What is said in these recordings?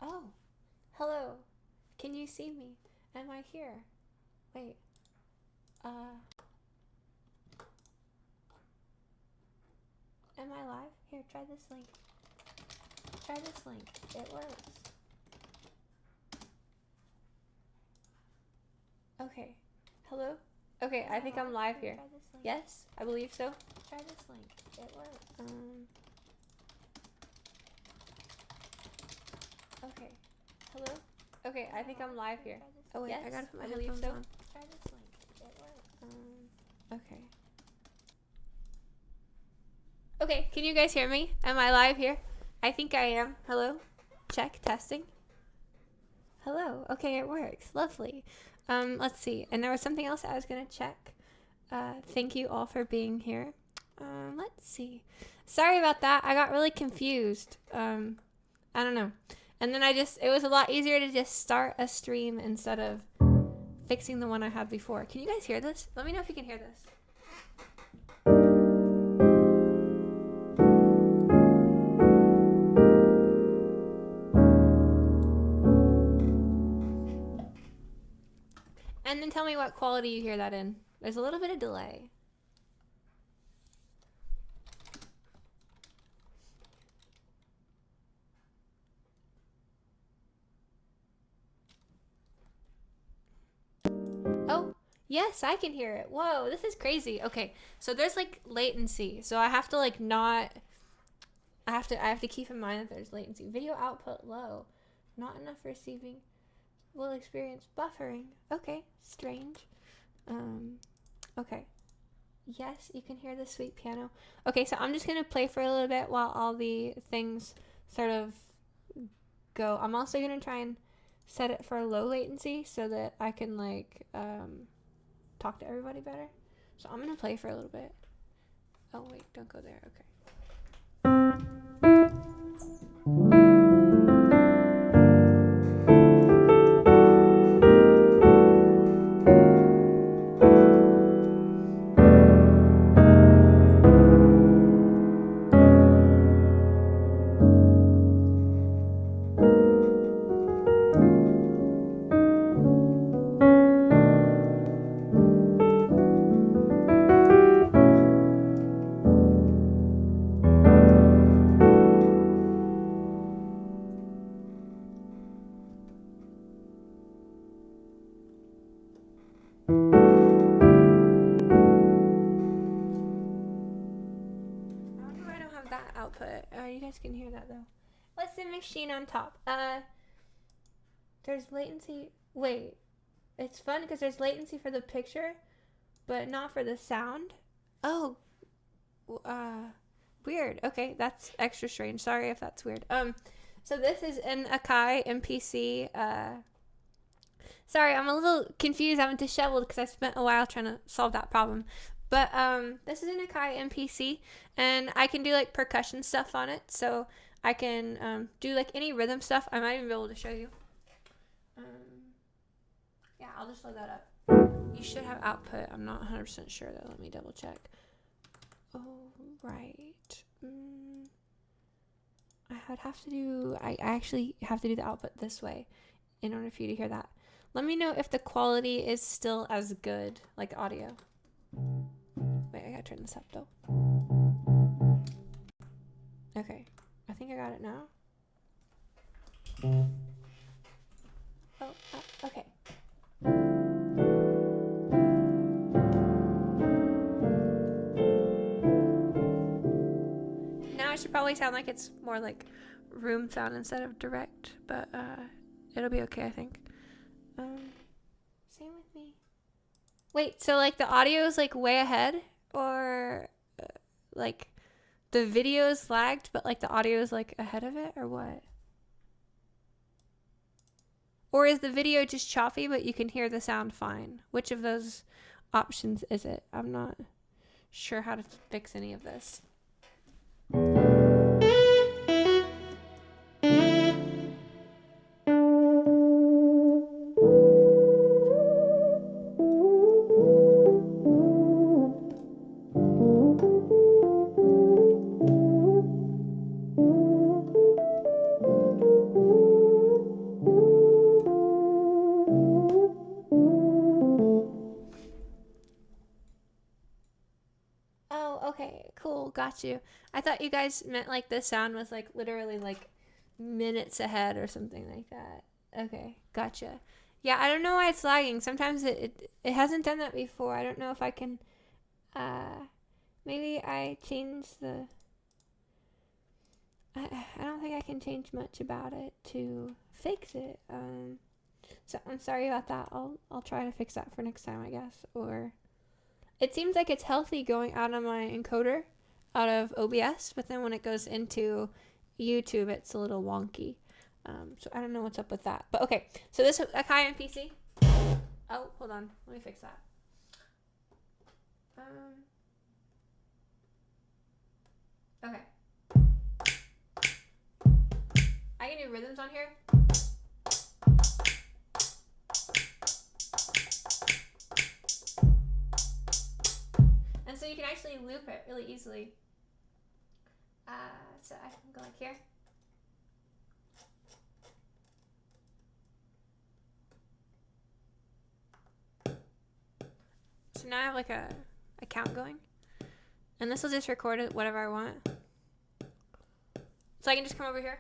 Oh, hello. Can you see me? Am I here? Wait. Am I live? Here, try this link. Try this link. It works. Okay. Hello? Okay, I think I'm live here. Yes, I believe so. Try this link. It works. Okay. Hello? Okay, I think I'm live here. Oh wait, yes, I gotta put my headphones on. Try this link. It works. Okay. Okay, can you guys hear me? Am I live here? I think I am. Hello? Check, testing. Hello. Okay, it works. Lovely. Let's see. And there was something else I was gonna check. Thank you all for being here. Let's see. Sorry about that. I got really confused. I don't know. And then it was a lot easier to just start a stream instead of fixing the one I had before. Can you guys hear this? Let me know if you can hear this. And then tell me what quality you hear that in. There's a little bit of delay. Oh, yes, I can hear it. Whoa, this is crazy. Okay, so there's like latency. So I have to like not I have to keep in mind that there's latency. Video output low. Not enough receiving. Will experience buffering. Okay, strange. Okay. Yes, you can hear the sweet piano. Okay, so I'm just going to play for a little bit while all the things sort of go. I'm also going to try and set it for low latency so that I can like talk to everybody better. So I'm going to play for a little bit. Oh, wait, don't go there. Okay. That output. You guys can hear that though. What's the machine on top? There's latency. Wait, it's fun because there's latency for the picture, but not for the sound. Oh, weird. Okay, that's extra strange. Sorry if that's weird. So this is an Akai MPC. Sorry, I'm a little confused. I'm disheveled because I spent a while trying to solve that problem. But this is an Akai MPC, and I can do like percussion stuff on it. So I can do like any rhythm stuff. I might even be able to show you. Yeah, I'll just load that up. You should have output. I'm not 100% sure though. Let me double check. Oh, right. I actually have to do the output this way in order for you to hear that. Let me know if the quality is still as good, like audio. Wait, I gotta turn this up though. Okay, I think I got it now. Oh, okay. Now it should probably sound like it's more like room sound instead of direct, but it'll be okay, I think. Same with me. Wait, so like the audio is like way ahead, or like the video is lagged, but like the audio is like ahead of it, or what? Or is the video just choppy, but you can hear the sound fine? Which of those options is it? I'm not sure how to fix any of this. got you. I thought you guys meant like the sound was like literally like minutes ahead or something like that. Okay, gotcha. Yeah, I don't know why it's lagging. Sometimes it hasn't done that before. I don't know if I can, maybe I change the, I don't think I can change much about it to fix it. So I'm sorry about that. I'll try to fix that for next time, I guess. Or it seems like it's healthy going out of my encoder, out of OBS, but then when it goes into YouTube, it's a little wonky. So I don't know what's up with that. But okay, so this Akai and PC. Oh, hold on. Let me fix that. Okay. I can do rhythms on here. And so you can actually loop it really easily. So I can go like here. So now I have like a count going. And this will just record it whatever I want. So I can just come over here.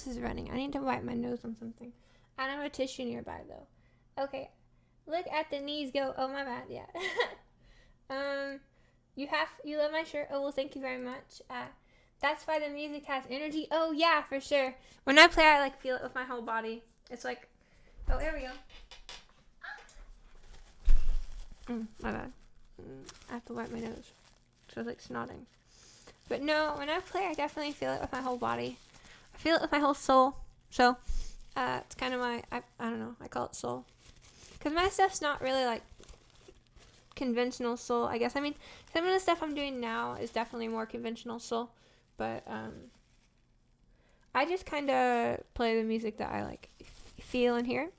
Is running. I need to wipe my nose on something. I don't have a tissue nearby though. Okay, look at the knees go. Oh my bad. Yeah. You love my shirt. Oh well, thank you very much. That's why the music has energy. Oh yeah, for sure. When I play, I like feel it with my whole body. It's like, oh, there we go. My bad. I have to wipe my nose. So it's like snotting. But no, when I play, I definitely feel it with my whole body. I feel it with my whole soul. So, it's kind of my, I don't know, I call it soul. Because my stuff's not really like conventional soul, I guess. I mean, some of the stuff I'm doing now is definitely more conventional soul. But, I just kind of play the music that I like feel and hear.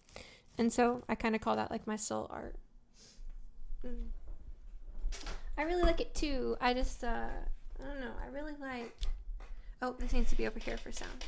And so I kind of call that like my soul art. I really like it too. I just, I don't know, I really like... Oh, this needs to be over here for sound.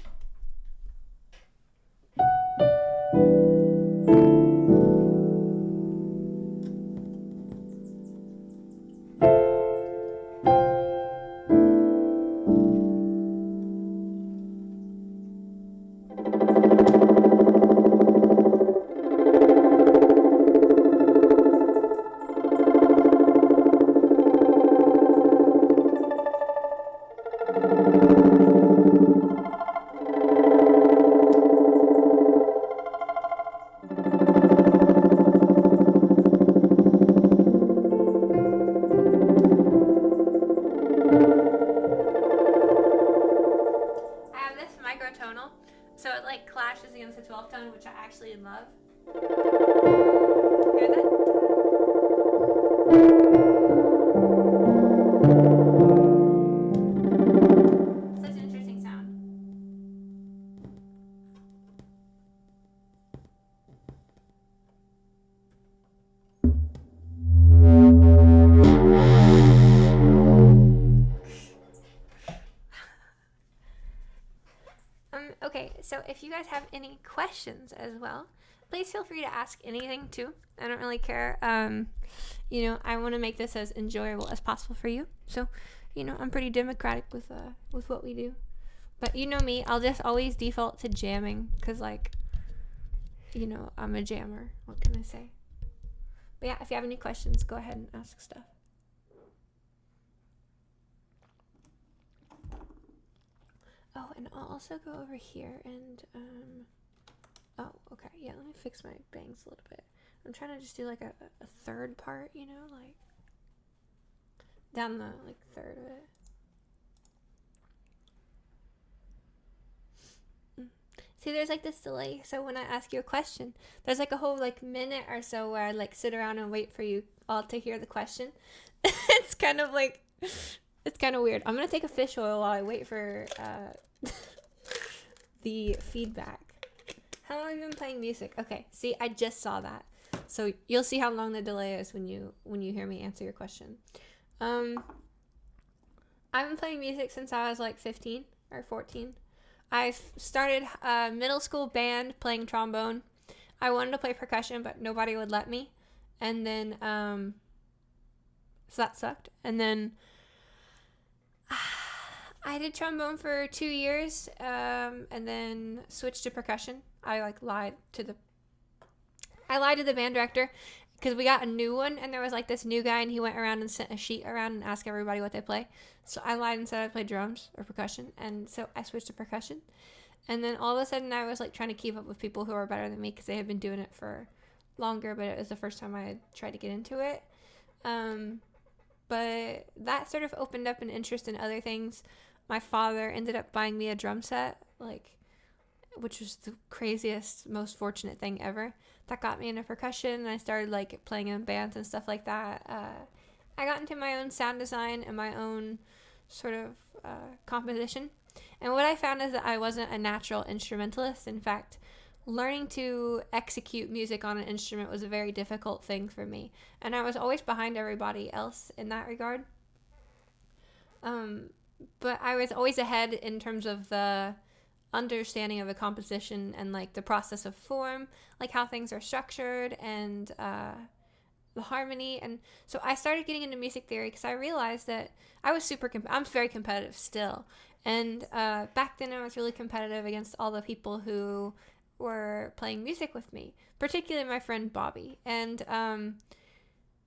So it like clashes against the 12th tone, which I actually love. Hear that? Such an interesting sound. Okay, so if you guys have any questions as well, please feel free to ask anything too. I don't really care. I want to make this as enjoyable as possible for you. So, I'm pretty democratic with what we do. But you know me, I'll just always default to jamming because, I'm a jammer. What can I say? But yeah, if you have any questions, go ahead and ask stuff. Oh, and I'll also go over here and, oh, okay, yeah, let me fix my bangs a little bit. I'm trying to just do, like, a third part, like, down the, like, third of it. See, there's, like, this delay, so when I ask you a question, there's, like, a whole, like, minute or so where I, like, sit around and wait for you all to hear the question. It's kind of, like, it's kind of weird. I'm gonna take a fish oil while I wait for, the feedback. How long have you been playing music? Okay, see, I just saw that. So you'll see how long the delay is when you hear me answer your question. I've been playing music since I was like 15 or 14. I started a middle school band playing trombone. I wanted to play percussion, but nobody would let me. And then, so that sucked. And then I did trombone for 2 years, and then switched to percussion. I lied to the band director because we got a new one, and there was like this new guy, and he went around and sent a sheet around and asked everybody what they play. So I lied and said I played drums or percussion, and so I switched to percussion. And then all of a sudden, I was like trying to keep up with people who were better than me because they had been doing it for longer, but it was the first time I had tried to get into it. But that sort of opened up an interest in other things. My father ended up buying me a drum set, which was the craziest, most fortunate thing ever. That got me into percussion, and I started playing in bands and stuff like that. I got into my own sound design and my own sort of composition. And what I found is that I wasn't a natural instrumentalist. In fact, learning to execute music on an instrument was a very difficult thing for me. And I was always behind everybody else in that regard. But I was always ahead in terms of the understanding of a composition and the process of form, how things are structured and the harmony. And so I started getting into music theory because I realized that I was I'm very competitive still. And back then I was really competitive against all the people who were playing music with me, particularly my friend Bobby. And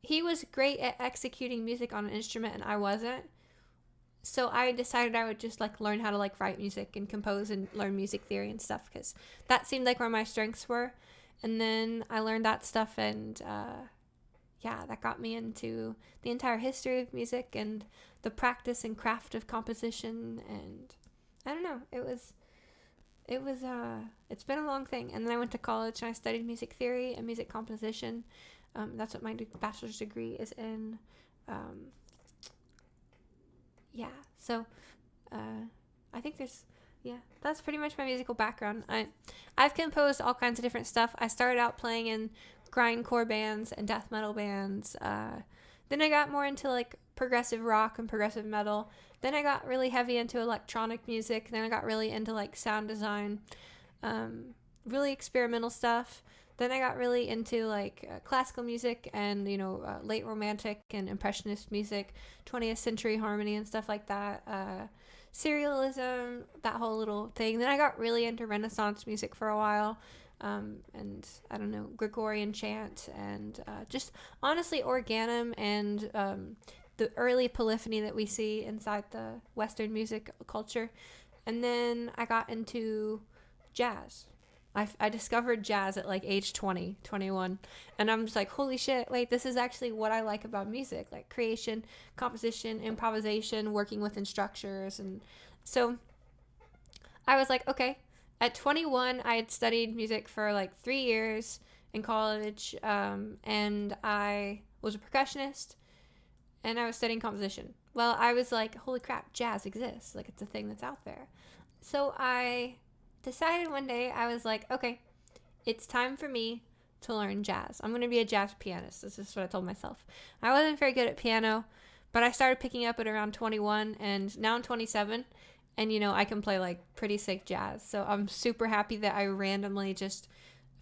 he was great at executing music on an instrument and I wasn't. So I decided I would just learn how to write music and compose and learn music theory and stuff because that seemed like where my strengths were. And then I learned that stuff and that got me into the entire history of music and the practice and craft of composition. And I don't know, it's been a long thing. And then I went to college and I studied music theory and music composition. That's what my bachelor's degree is in. So I think that's pretty much my musical background. I've composed all kinds of different stuff. I started out playing in grindcore bands and death metal bands. Then I got more into progressive rock and progressive metal. Then I got really heavy into electronic music. Then I got really into sound design, really experimental stuff. Then I got really into classical music and late romantic and impressionist music, 20th century harmony and stuff like that, serialism, that whole little thing. Then I got really into Renaissance music for a while, and I don't know, Gregorian chant and just honestly organum and the early polyphony that we see inside the Western music culture. And then I got into jazz. I discovered jazz at age 20, 21, and I'm just holy shit, wait, this is actually what I like about music, creation, composition, improvisation, working within structures. And so I was okay, At 21, I had studied music for like 3 years in college, and I was a percussionist, and I was studying composition. Well, I was like, holy crap, jazz exists. Like, it's a thing that's out there. So I decided one day, I was like, okay, it's time for me to learn jazz. I'm going to be a jazz pianist. This is what I told myself. I wasn't very good at piano, but I started picking up at around 21, and now I'm 27, and, you know, I can play, like, pretty sick jazz. So I'm super happy that I randomly just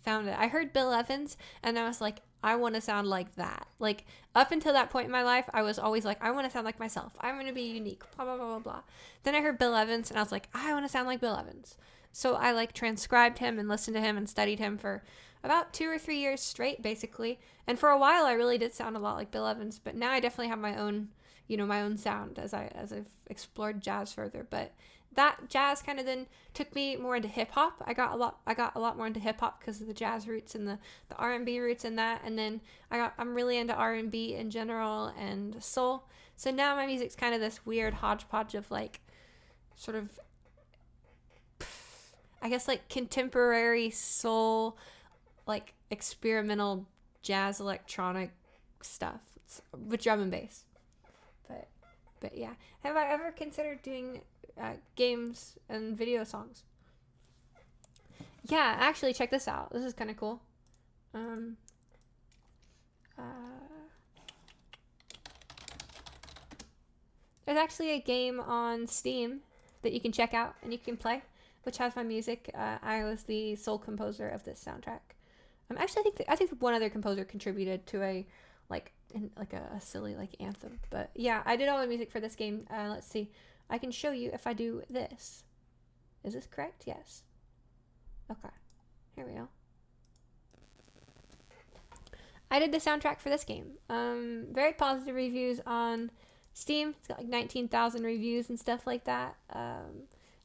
found it. I heard Bill Evans, and I was like, I want to sound like that. Like, up until that point in my life, I was always like, I want to sound like myself. I'm going to be unique, blah, blah, blah, blah, blah. Then I heard Bill Evans, and I was like, I want to sound like Bill Evans. So I, like, transcribed him and listened to him and studied him for about 2 or 3 years straight, basically. And for a while, I really did sound a lot like Bill Evans. But now I definitely have my own, you know, my own sound as I've explored jazz further. But that jazz kind of then took me more into hip hop. I got a lot more into hip hop because of the jazz roots and the R&B roots in that. And then I'm really into R&B in general and soul. So now my music's kind of this weird hodgepodge of, like, sort of, I guess, like, contemporary soul, like, experimental jazz electronic stuff with drum and bass. But yeah, have I ever considered doing games and video songs? Yeah, actually, check this out. This is kind of cool. There's actually a game on Steam that you can check out and you can play, which has my music. I was the sole composer of this soundtrack. Actually, I think one other composer contributed to a silly, like, anthem. But yeah, I did all the music for this game. Let's see. I can show you if I do this. Is this correct? Yes. Okay. Here we go. I did the soundtrack for this game. Very positive reviews on Steam. It's got like 19,000 reviews and stuff like that.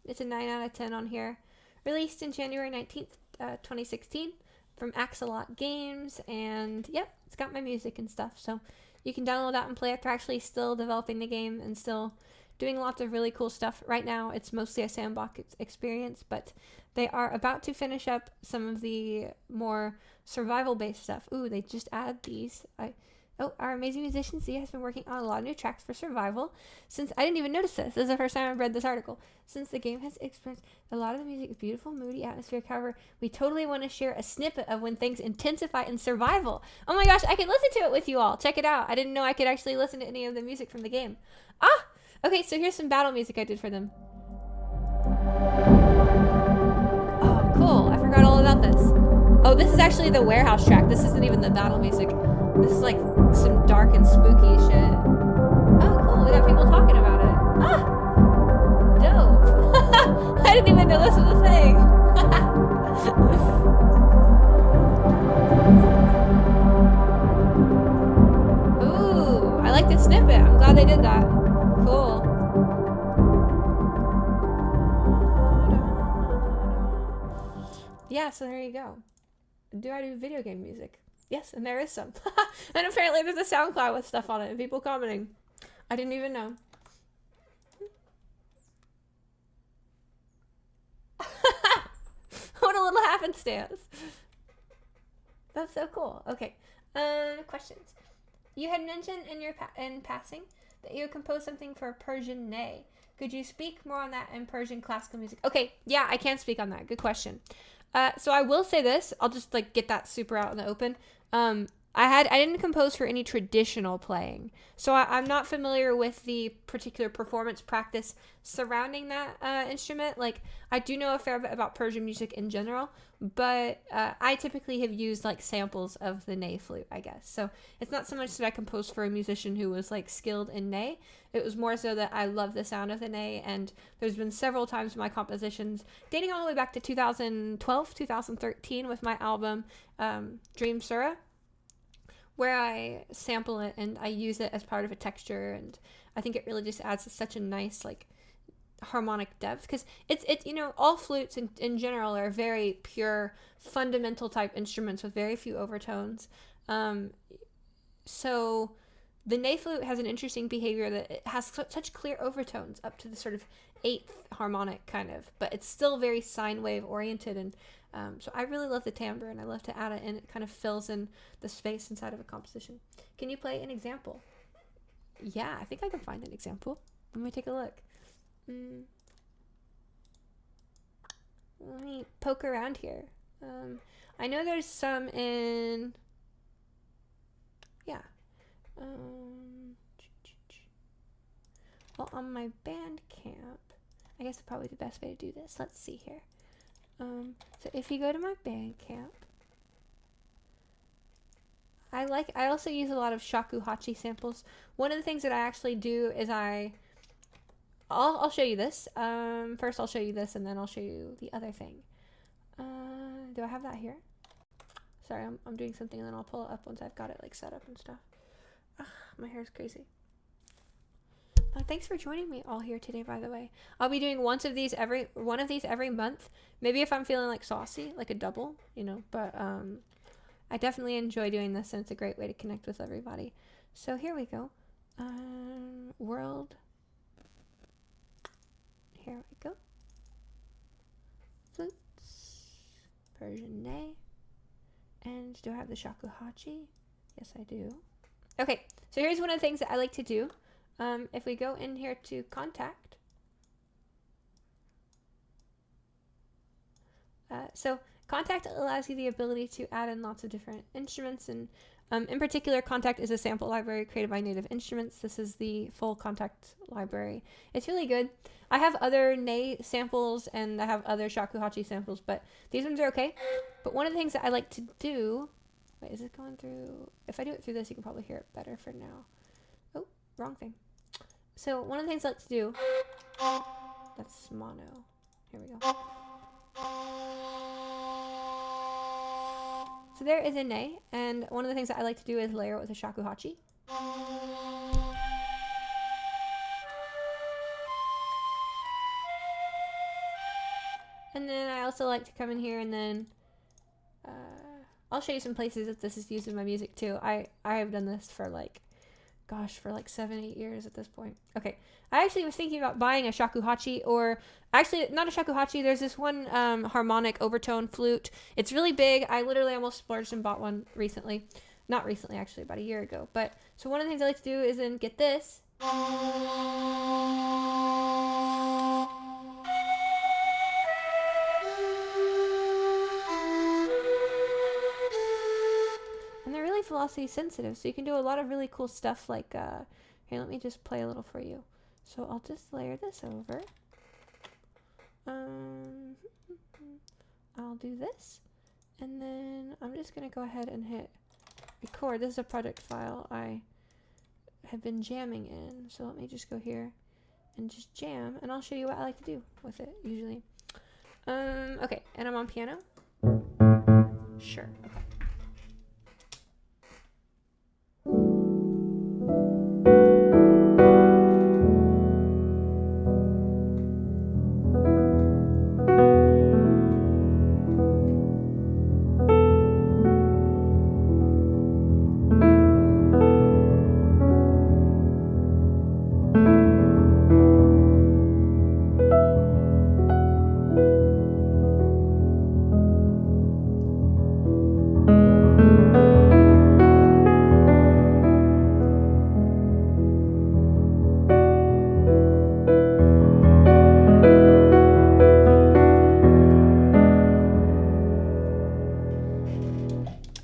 It's a 9 out of 10 on here. Released in January 19th, 2016 from Axolot Games. And yep, it's got my music and stuff. So you can download that and play it. They're actually still developing the game and still doing lots of really cool stuff. Right now, it's mostly a sandbox experience, but they are about to finish up some of the more survival-based stuff. Ooh, they just added these. Our amazing musician Z has been working on a lot of new tracks for survival since I didn't even notice this. This is the first time I've read this article. Since the game has experienced a lot of the music is beautiful, moody, atmospheric. However, we totally want to share a snippet of when things intensify in survival. Oh my gosh, I can listen to it with you all. Check it out. I didn't know I could actually listen to any of the music from the game. Okay, so here's some battle music I did for them. Oh, cool. I forgot all about this. Oh, this is actually the warehouse track. This isn't even the battle music. This is like some dark and spooky shit. Oh, cool. We got people talking about it. Dope. I didn't even know this was a thing. Ooh, I like this snippet. I'm glad they did that. Cool. Yeah, so there you go. Do I do video game music? Yes, and there is some. And apparently there's a SoundCloud with stuff on it and people commenting. I didn't even know. What a little happenstance. That's so cool. Okay. Questions. You had mentioned in passing that you had composed something for Persian ney. Could you speak more on that in Persian classical music? Okay, yeah, I can speak on that. Good question. So I will say this. I'll just like get that super out in the open. I didn't compose for any traditional playing, so I'm not familiar with the particular performance practice surrounding that instrument. Like, I do know a fair bit about Persian music in general, but I typically have used like samples of the ney flute, I guess. So it's not so much that I composed for a musician who was like skilled in ney. It was more so that I love the sound of the ney, and there's been several times in my compositions, dating all the way back to 2012, 2013 with my album Dream Surah, where I sample it and I use it as part of a texture, and I think it really just adds such a nice like harmonic depth, because it's you know, all flutes in general are very pure fundamental type instruments with very few overtones. So the ney flute has an interesting behavior that it has such clear overtones up to the sort of eighth harmonic kind of, but it's still very sine wave oriented. And so I really love the timbre, and I love to add it in. It kind of fills in the space inside of a composition. Can you play an example? Yeah, I think I can find an example. Let me take a look. Let me poke around here. I know there's some in, yeah. Well, on my Bandcamp, I guess probably the best way to do this. Let's see here. So if you go to my Bandcamp, I also use a lot of shakuhachi samples. One of the things that I actually do is I'll show you this. First I'll show you this, and then I'll show you the other thing. Do I have that here? Sorry, I'm doing something, and then I'll pull it up once I've got it like set up and stuff. Ugh, my hair's crazy. Thanks for joining me all here today, by the way. I'll be doing one of these every month. Maybe if I'm feeling like saucy, like a double, you know, but I definitely enjoy doing this, and it's a great way to connect with everybody. So here we go. World. Here we go. Flutes. Persian ney. And do I have the shakuhachi? Yes, I do. Okay, so here's one of the things that I like to do. If we go in here to contact. So contact allows you the ability to add in lots of different instruments, and in particular, Contact is a sample library created by Native Instruments. This is the full Contact library. It's really good. I have other ney samples, and I have other shakuhachi samples, but these ones are okay. But one of the things that I like to do, wait, is it going through? If I do it through this, you can probably hear it better for now. Oh, wrong thing. So one of the things I like to do, that's mono. Here we go. So there is a ney, and one of the things that I like to do is layer it with a shakuhachi. And then I also like to come in here, and then I'll show you some places that this is used in my music too. I have done this for like, gosh, for like 7-8 years at this point. Okay, I actually was thinking about buying a shakuhachi, or actually not a shakuhachi. There's this one harmonic overtone flute. It's really big. I literally almost splurged and bought one recently. Not recently, actually, about a year ago. But so one of the things I like to do is then get this. And they're really velocity sensitive, so you can do a lot of really cool stuff like, here, let me just play a little for you. So I'll just layer this over. I'll do this, and then I'm just going to go ahead and hit record. This is a project file I have been jamming in, so let me just go here and just jam, and I'll show you what I like to do with it usually. Okay, and I'm on piano. Sure.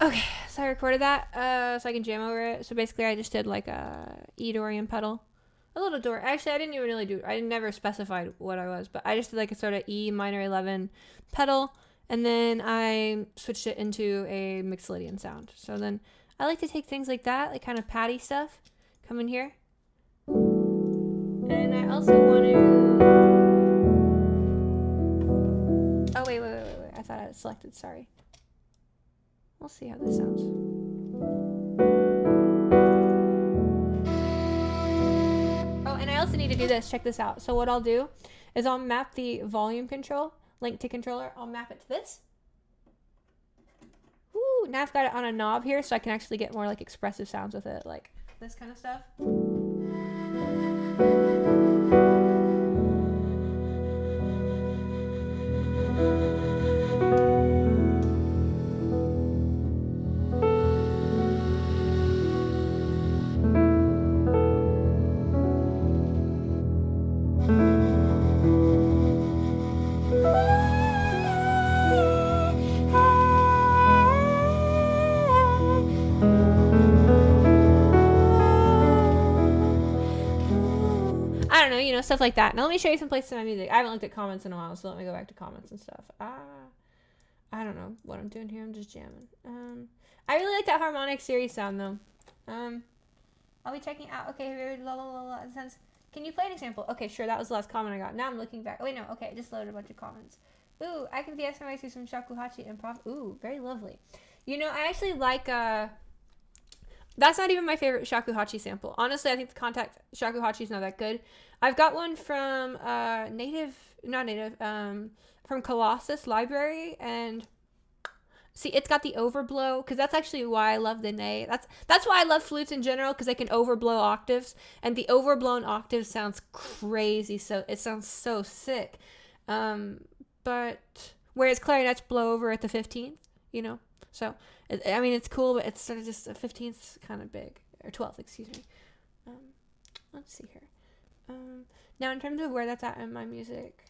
Okay. Recorded that so I can jam over it. So basically I just did like a E Dorian pedal, a little Dorian. Actually, I didn't even really do, I never specified what I was, but I just did like a sort of E minor 11 pedal, and then I switched it into a Mixolydian sound. So then I like to take things like that, like kind of patty stuff, come in here, and I also want to, oh wait, I thought I had selected, sorry. We'll see how this sounds. Oh, and I also need to do this. Check this out. So what I'll do is I'll map the volume control, link to controller. I'll map it to this. Woo, now I've got it on a knob here, so I can actually get more like expressive sounds with it, like this kind of stuff. stuff like that. Now let me show you some places in my music. I haven't looked at comments in a while, so let me go back to comments and stuff. I don't know what I'm doing here. I'm just jamming. I really like that harmonic series sound though. I'll be checking out. Okay, la la la la. Can you play an example? Okay, sure. That was the last comment I got. Now I'm looking back. Oh, wait, no. Okay, I just loaded a bunch of comments. Ooh, I can BS my way through some shakuhachi improv. Ooh, very lovely. You know, I actually like that's not even my favorite shakuhachi sample. Honestly, I think the contact shakuhachi is not that good. I've got one from from Colossus Library, and see, it's got the overblow, because that's actually why I love the Nei. That's why I love flutes in general, because they can overblow octaves, and the overblown octave sounds crazy, so it sounds so sick. But whereas clarinets blow over at the 15th, you know, so I mean it's cool, but it's sort of just a 15th kind of big, or 12th, excuse me. Let's see here. Now in terms of where that's at in my music,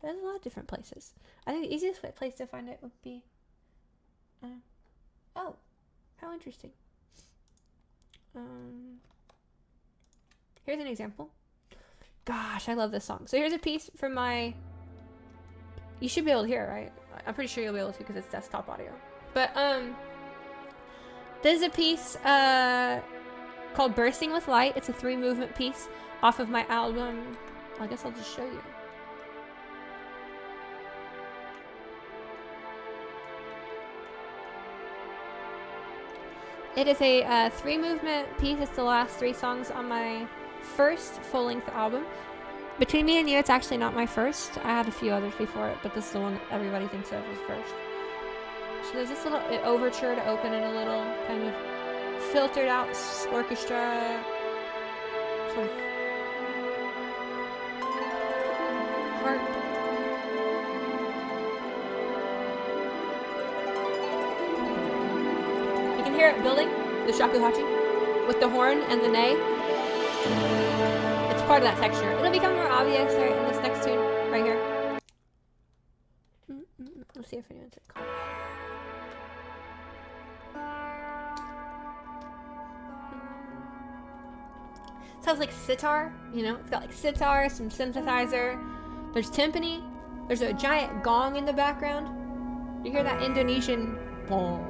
there's a lot of different places. I think the easiest place to find it would be, oh, how interesting. Here's an example. Gosh, I love this song. So here's a piece from my, you should be able to hear it, right? I'm pretty sure you'll be able to because it's desktop audio. But, this is a piece, called Bursting with Light. It's a 3-movement piece off of my album. Well, I guess I'll just show you. It is a 3-movement piece. It's the last 3 songs on my first full-length album. Between me and you, it's actually not my first. I had a few others before it, but this is the one that everybody thinks of as first. So there's this little overture to open in a little kind of filtered out orchestra sort of harp. You can hear it building, the shakuhachi, with the horn and the Nei. It's part of that texture. It'll become more obvious right in this next tune right here. Let's see if anyone's in comments. Sounds like sitar, you know? It's got like sitar, some synthesizer. There's timpani. There's a giant gong in the background. You hear that Indonesian gong,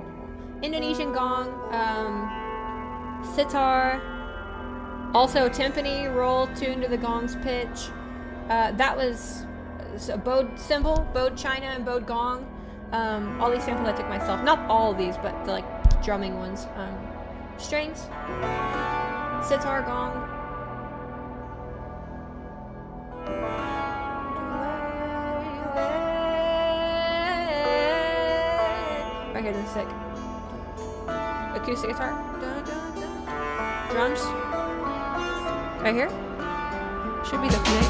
sitar. Also timpani, roll tuned to the gong's pitch. That was a bowed cymbal, bowed china, and bowed gong. All these samples I took myself. Not all of these, but the like drumming ones. Strings, sitar, gong. Right here, this is sick. Acoustic guitar. Drums. Right here. Should be the play.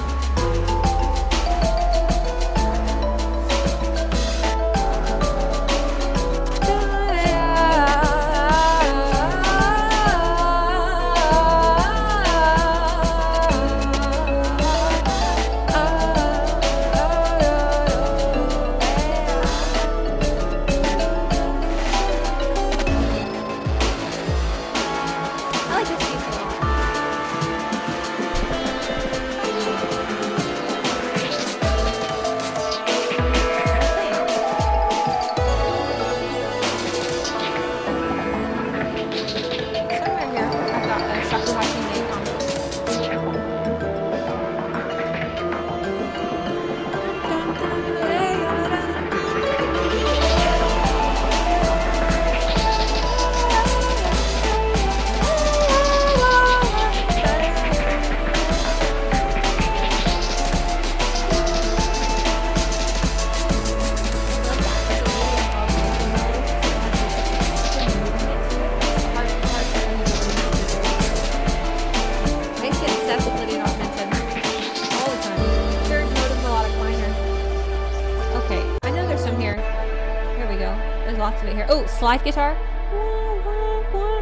Slide guitar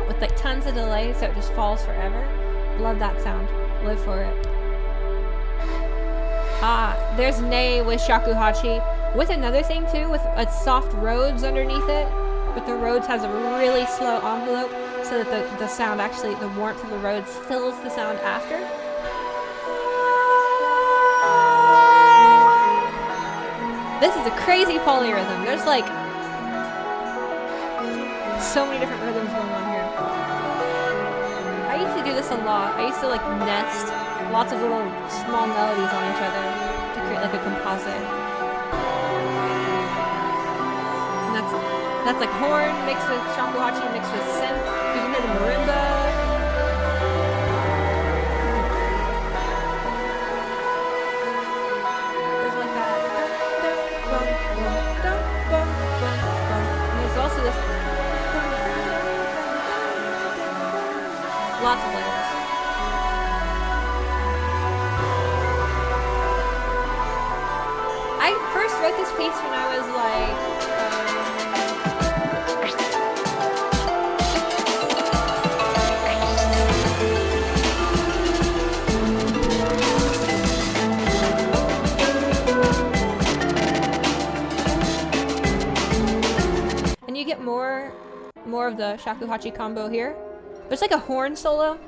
with like tons of delay, so it just falls forever. Love that sound. Live for it. There's Nei with shakuhachi with another thing too, with a soft Rhodes underneath it, but the Rhodes has a really slow envelope, so that the sound actually, the warmth of the roads fills the sound after. This is a crazy polyrhythm. There's like so many different rhythms going on here. I used to do this a lot. I used to like nest lots of little small melodies on each other to create like a composite. And that's like horn mixed with shakuhachi mixed with synth. You can hear the marimba. There's like that. And there's also this. Lots of layers. I first wrote this piece when I was like and you get more of the shakuhachi combo here. There's like a horn solo.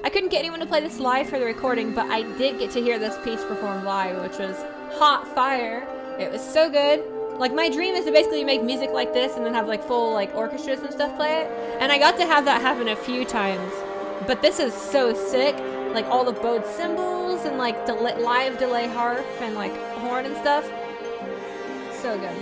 I couldn't get anyone to play this live for the recording, but I did get to hear this piece performed live, which was hot fire. It was so good. Like, my dream is to basically make music like this and then have like full like orchestras and stuff play it. And I got to have that happen a few times. But this is so sick. Like all the bowed cymbals and like live delay harp and like horn and stuff. So good.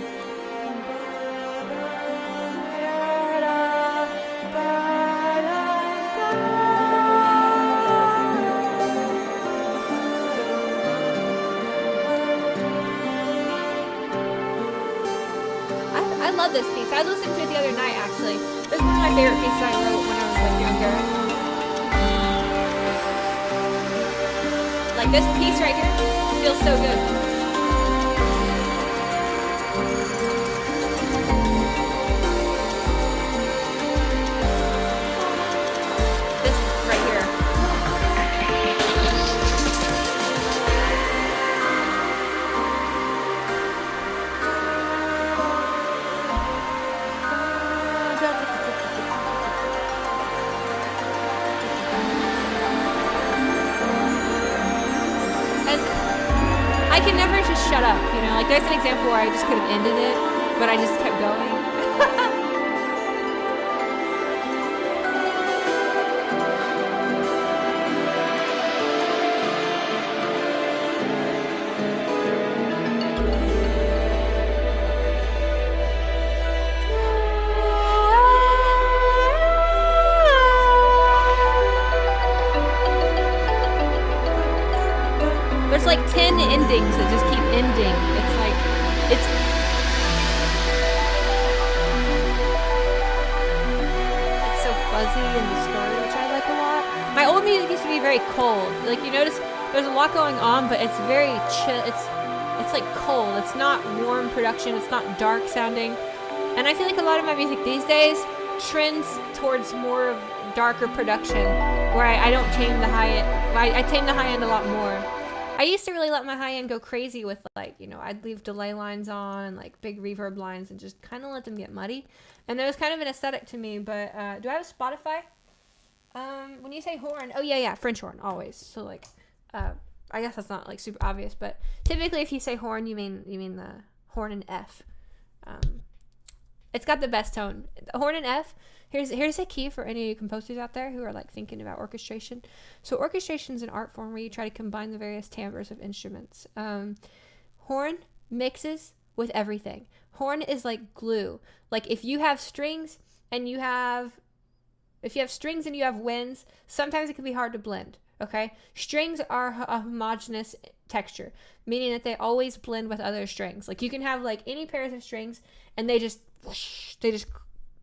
I love this piece. I listened to it the other night, actually. This is one of my favorite pieces I wrote when I was like younger. Like this piece right here feels so good. This right here. I can never just shut up, you know? Like, there's an example where I just could have ended it, but I just kept going. There's like 10 endings that just keep ending. It's like, it's so fuzzy in the story, which I like a lot. My old music used to be very cold. Like, you notice there's a lot going on, but it's very chill. It's like cold. It's not warm production. It's not dark sounding. And I feel like a lot of my music these days trends towards more of darker production, where I don't tame the high end. I tame the high end a lot more. I used to really let my high end go crazy with, like, you know, I'd leave delay lines on, like big reverb lines, and just kind of let them get muddy. And there was kind of an aesthetic to me, but do I have Spotify? When you say horn, oh yeah, French horn, always. So like, I guess that's not like super obvious, but typically if you say horn, you mean the horn in F. It's got the best tone. The horn in F. Here's a key for any composers out there who are like thinking about orchestration. So orchestration is an art form where you try to combine the various timbres of instruments. Horn mixes with everything. Horn is like glue. Like if you have strings and you have winds, sometimes it can be hard to blend. Okay, strings are a homogeneous texture, meaning that they always blend with other strings. Like you can have like any pairs of strings, and they just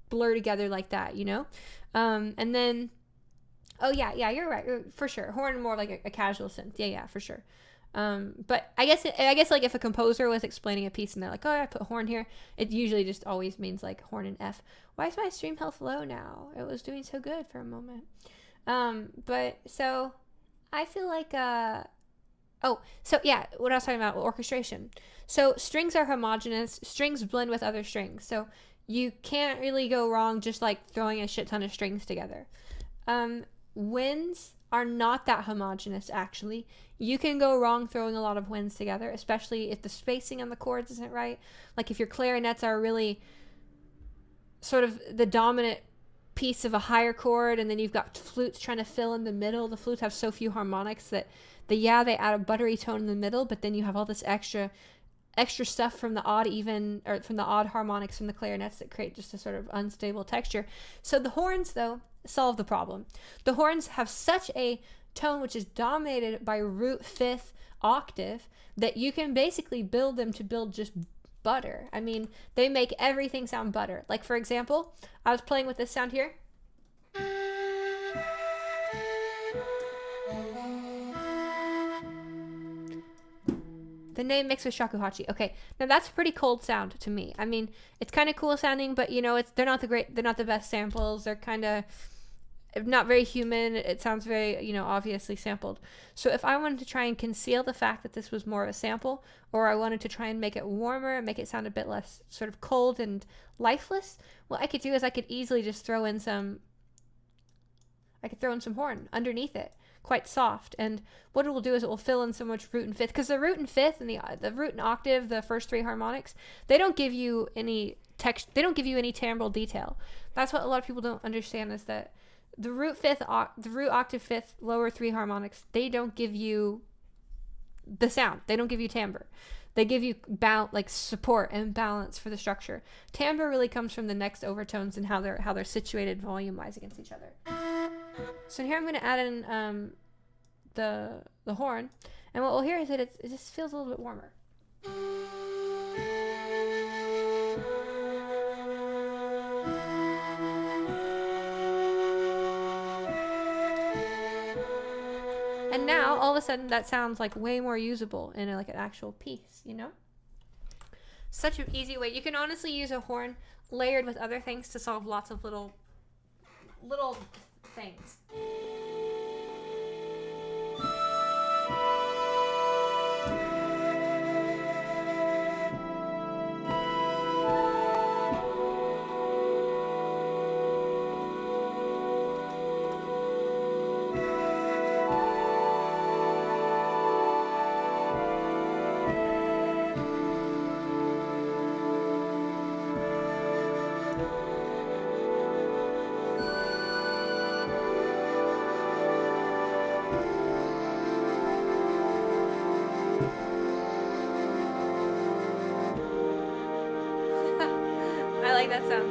blur together like that, you know. And then, oh yeah, you're right, for sure. Horn more like a casual synth. Yeah, for sure. But I guess like if a composer was explaining a piece and they're like, oh, I put horn here, it usually just always means like horn and F. Why is my stream health low now? It was doing so good for a moment. But so I feel like what I was talking about, orchestration. So strings are homogeneous. Strings blend with other strings. So you can't really go wrong just like throwing a shit ton of strings together. Winds are not that homogeneous, actually. You can go wrong throwing a lot of winds together, especially if the spacing on the chords isn't right. Like if your clarinets are really sort of the dominant piece of a higher chord, and then you've got flutes trying to fill in the middle. The flutes have so few harmonics that they add a buttery tone in the middle, but then you have all this extra stuff from the odd harmonics from the clarinets that create just a sort of unstable texture. So the horns, though, solve the problem. The horns have such a tone which is dominated by root fifth octave that you can basically build them to build just butter. I mean, they make everything sound butter. Like, for example, I was playing with this sound here. The name mixed with shakuhachi. Okay, now that's a pretty cold sound to me. I mean, it's kind of cool sounding, but you know, they're not the best samples. They're kind of not very human. It sounds very, you know, obviously sampled. So if I wanted to try and conceal the fact that this was more of a sample, or I wanted to try and make it warmer and make it sound a bit less sort of cold and lifeless, what I could do is I could easily just throw in some horn underneath it, quite soft. And what it will do is it will fill in so much root and fifth, because the root and fifth and the root and octave, the first three harmonics, they don't give you any they don't give you any timbral detail. That's what a lot of people don't understand, is that the root octave fifth, lower three harmonics, they don't give you the sound. They don't give you timbre. They give you like support and balance for the structure. Timbre really comes from the next overtones and how they're situated volume-wise against each other. So here I'm going to add in the horn, and what we'll hear is that it just feels a little bit warmer. And now, all of a sudden, that sounds like way more usable in like an actual piece, you know? Such an easy way. You can honestly use a horn layered with other things to solve lots of little things. I like that sound.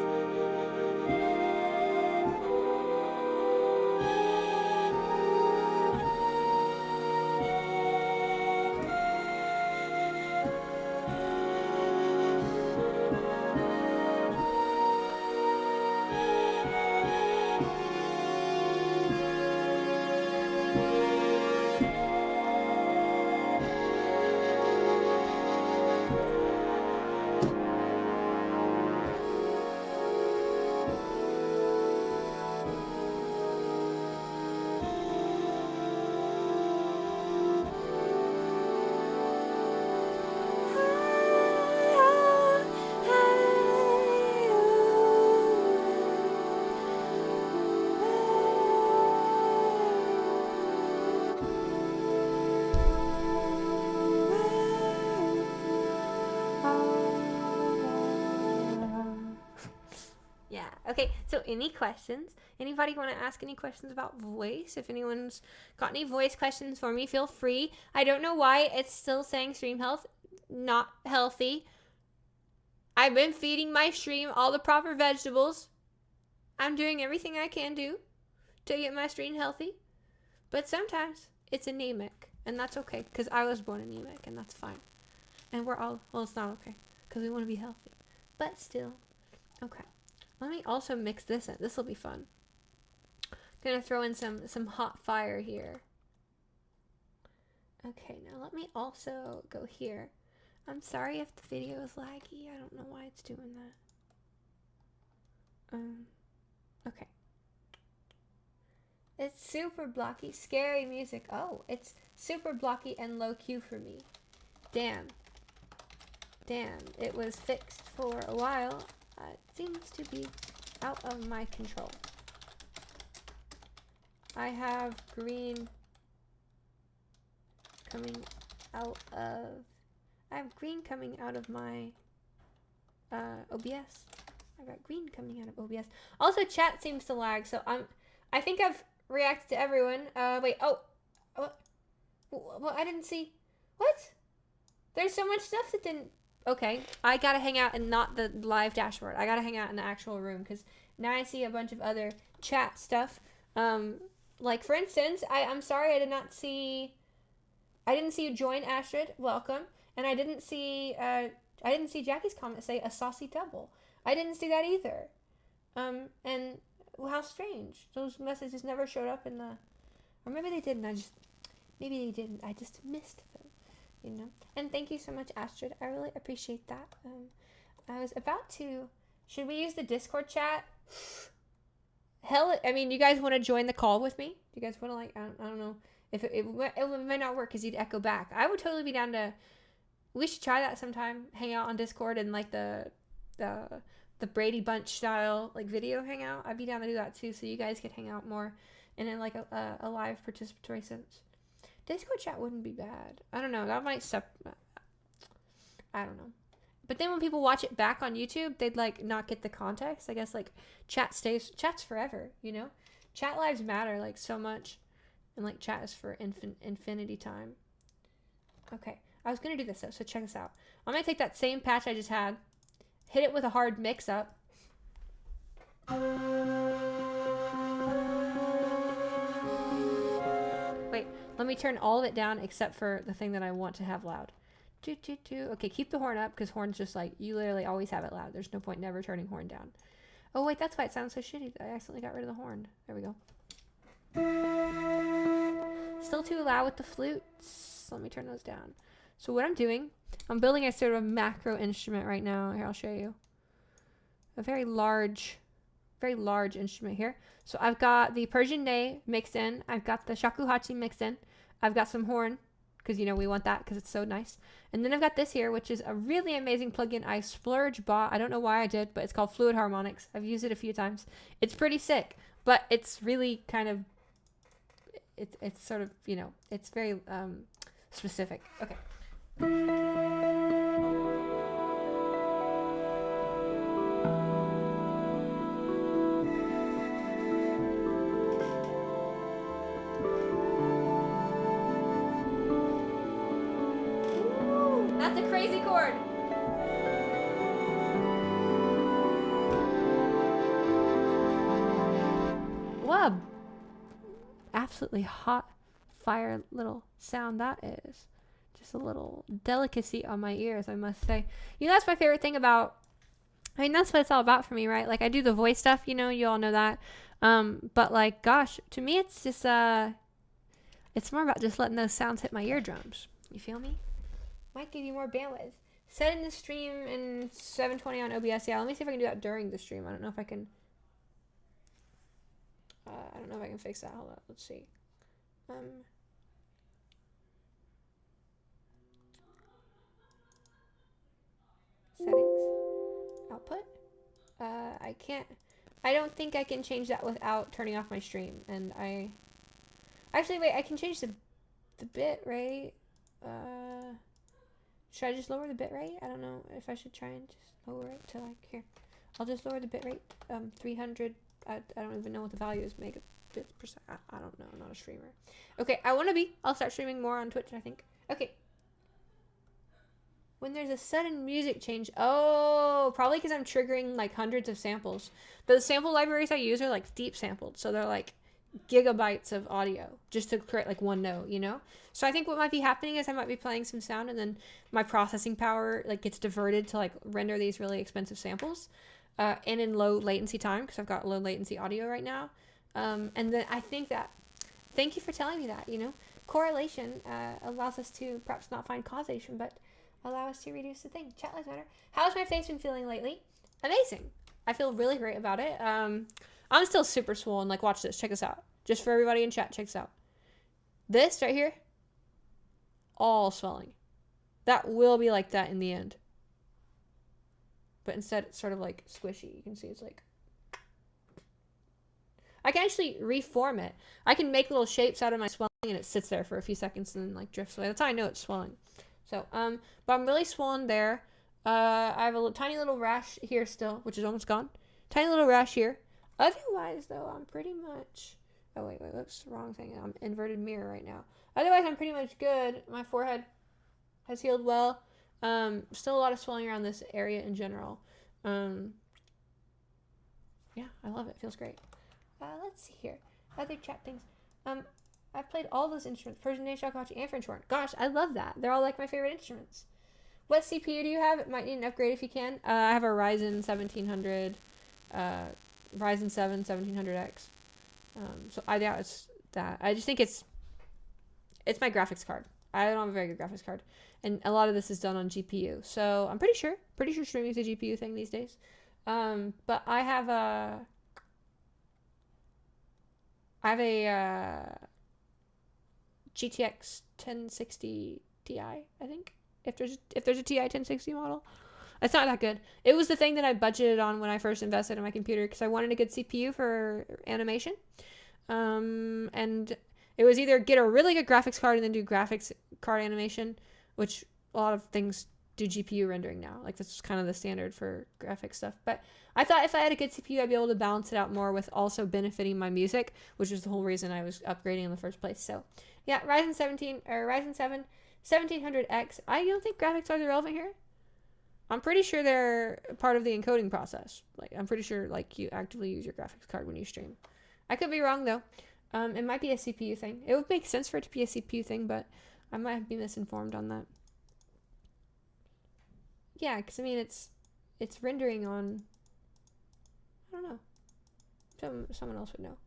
Yeah. Okay, so any questions? Anybody want to ask any questions about voice? If anyone's got any voice questions for me, feel free. I don't know why it's still saying stream health not healthy. I've been feeding my stream all the proper vegetables. I'm doing everything I can do to get my stream healthy. But sometimes it's anemic, and that's okay, because I was born anemic, and that's fine. And we're all, well, it's not okay, because we want to be healthy. But still, okay. Let me also mix this in. This will be fun. Gonna throw in some hot fire here. Okay, now let me also go here. I'm sorry if the video is laggy. I don't know why it's doing that. Okay. It's super blocky, scary music. Oh, it's super blocky and low Q for me. Damn. It was fixed for a while. seems to be out of my control. I have green coming out of... I have green coming out of my OBS. I got green coming out of OBS. Also, chat seems to lag, so I think I've reacted to everyone. Wait, well, I didn't see... What? There's so much stuff that didn't... Okay, I gotta hang out in not the live dashboard. I gotta hang out in the actual room, because now I see a bunch of other chat stuff. Like, for instance, I'm sorry I didn't see you join, Astrid. Welcome. And I didn't see Jackie's comment say a saucy double. I didn't see that either. And well, how strange. Those messages never showed up in the... Or maybe they didn't. Maybe they didn't. I just missed them, you know? And thank you so much, Astrid. I really appreciate that. I was about to... Should we use the Discord chat? Hell, I mean, you guys want to join the call with me? Do you guys want to, like, I don't know. If it might not work because you'd echo back. I would totally be down to... We should try that sometime. Hang out on Discord and, like, the Brady Bunch style, like, video hangout. I'd be down to do that, too, so you guys could hang out more and in, like, a live participatory sense. Discord chat wouldn't be bad. I don't know. That might I don't know. But then when people watch it back on YouTube, they'd, like, not get the context. I guess, like, chat's forever, you know? Chat lives matter, like, so much. And, like, chat is for infinity time. Okay. I was going to do this, though, so check this out. I'm going to take that same patch I just had, hit it with a hard mix-up. Wait, let me turn all of it down except for the thing that I want to have loud. Okay, keep the horn up, because horn's just like, you literally always have it loud. There's no point never turning horn down. Oh, wait, that's why it sounds so shitty. I accidentally got rid of the horn. There we go. Still too loud with the flutes. Let me turn those down. So what I'm doing, I'm building a sort of macro instrument right now. Here, I'll show you. A very large instrument here. So I've got the Persian ney mixed in. I've got the shakuhachi mixed in. I've got some horn, because, you know, we want that because it's so nice. And then I've got this here, which is a really amazing plugin I splurge bought. I don't know why I did, but it's called Fluid Harmonics. I've used it a few times. It's pretty sick, but it's really kind of, it's sort of, you know, it's very specific. Okay. That's a crazy chord. What a absolutely hot fire little sound that is. Just a little delicacy on my ears, I must say. You know, that's my favorite thing about... I mean, that's what it's all about for me, right? Like, I do the voice stuff, you know, you all know that. But, like, gosh, to me, it's just, it's more about just letting those sounds hit my eardrums. You feel me? Might give you more bandwidth. Set in the stream in 720 on OBS. Yeah, let me see if I can do that during the stream. I don't know if I can... I don't know if I can fix that. Hold on, let's see. Settings. Output. I don't think I can change that without turning off my stream. And actually, wait, I can change the bit rate. Should I just lower the bit rate? I don't know if I should try and just lower it to, like, here. I'll just lower the bit rate. 300. I don't even know what the value is. Megabits per second. I don't know. I'm not a streamer. Okay, I'll start streaming more on Twitch, I think. Okay. When there's a sudden music change. Oh, probably because I'm triggering, like, hundreds of samples. The sample libraries I use are, like, deep sampled. So they're, like, gigabytes of audio just to create, like, one note, you know? So I think what might be happening is I might be playing some sound and then my processing power, like, gets diverted to, like, render these really expensive samples. And in low latency time, because I've got low latency audio right now. And then I think that, thank you for telling me that, you know, correlation allows us to perhaps not find causation, but allow us to reduce the thing. Chat lives matter. How's my face been feeling lately? Amazing. I feel really great about it. I'm still super swollen. Like, watch this. Check this out. Just for everybody in chat, check this out. This right here, all swelling. That will be like that in the end. but instead it's sort of like squishy. You can see it's like, I can actually reform it. I can make little shapes out of my swelling, and it sits there for a few seconds and then like drifts away. That's how I know it's swelling. So, but I'm really swollen there. I have a tiny little rash here still, which is almost gone. Tiny little rash here. Otherwise, though, I'm pretty much... Oh, wait, whoops, wrong thing. I'm inverted mirror right now. Otherwise, I'm pretty much good. My forehead has healed well. Still a lot of swelling around this area in general. Yeah, I love it. Feels great. Let's see here. Other chat things. I've played all those instruments. Persian, shakuhachi, and French horn. Gosh, I love that. They're all like my favorite instruments. What CPU do you have? It might need an upgrade if you can. I have a Ryzen 1700, Ryzen 7 1700X. So I doubt it's that. I just think it's my graphics card. I don't have a very good graphics card, and a lot of this is done on GPU. So I'm pretty sure streaming is a GPU thing these days. But I have a GTX 1060 Ti, I think. If there's a TI 1060 model. It's not that good. It was the thing that I budgeted on when I first invested in my computer because I wanted a good CPU for animation. And it was either get a really good graphics card and then do graphics card animation, which a lot of things do GPU rendering now. Like, that's kind of the standard for graphic stuff. But I thought if I had a good CPU, I'd be able to balance it out more with also benefiting my music, which is the whole reason I was upgrading in the first place. So, yeah, Ryzen 7 1700X. I don't think graphics cards are relevant here. I'm pretty sure they're part of the encoding process. Like, I'm pretty sure, like, you actively use your graphics card when you stream. I could be wrong, though. It might be a CPU thing. It would make sense for it to be a CPU thing, but I might be misinformed on that. Yeah, because, I mean, it's rendering on... I don't know. Someone else would know.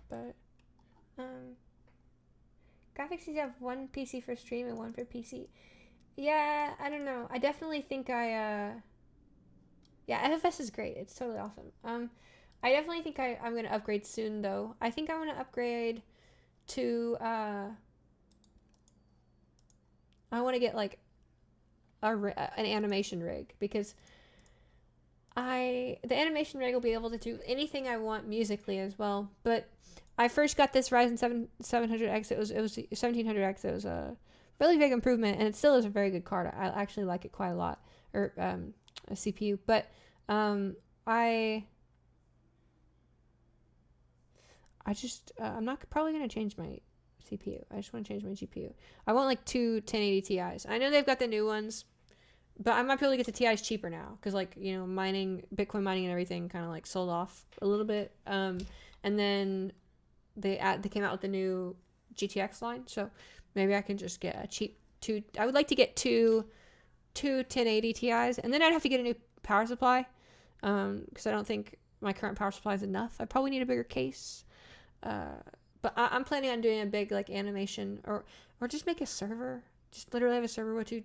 But, graphics, you have one PC for stream and one for PC. Yeah, I don't know. I definitely think yeah, FFS is great. It's totally awesome. I definitely think I'm going to upgrade soon, though. I think I'm going to upgrade to, I want to get, like, an animation rig, because the animation rig will be able to do anything I want musically as well. But I first got this Ryzen 700X. It was 1700X. It was a really big improvement, and it still is a very good card. I actually like it quite a lot, or a CPU. But I'm not probably going to change my CPU. I just want to change my GPU. I want like two 1080 Ti's. I know they've got the new ones, but I might be able to get the Ti's cheaper now because, like, you know, Bitcoin mining and everything kind of like sold off a little bit. And then they came out with the new GTX line, so maybe I can just get a cheap I would like to get two 1080 Ti's, and then I'd have to get a new power supply because I don't think my current power supply is enough. I probably need a bigger case. But I'm planning on doing a big, like, animation or just make a server. Just literally have a server with two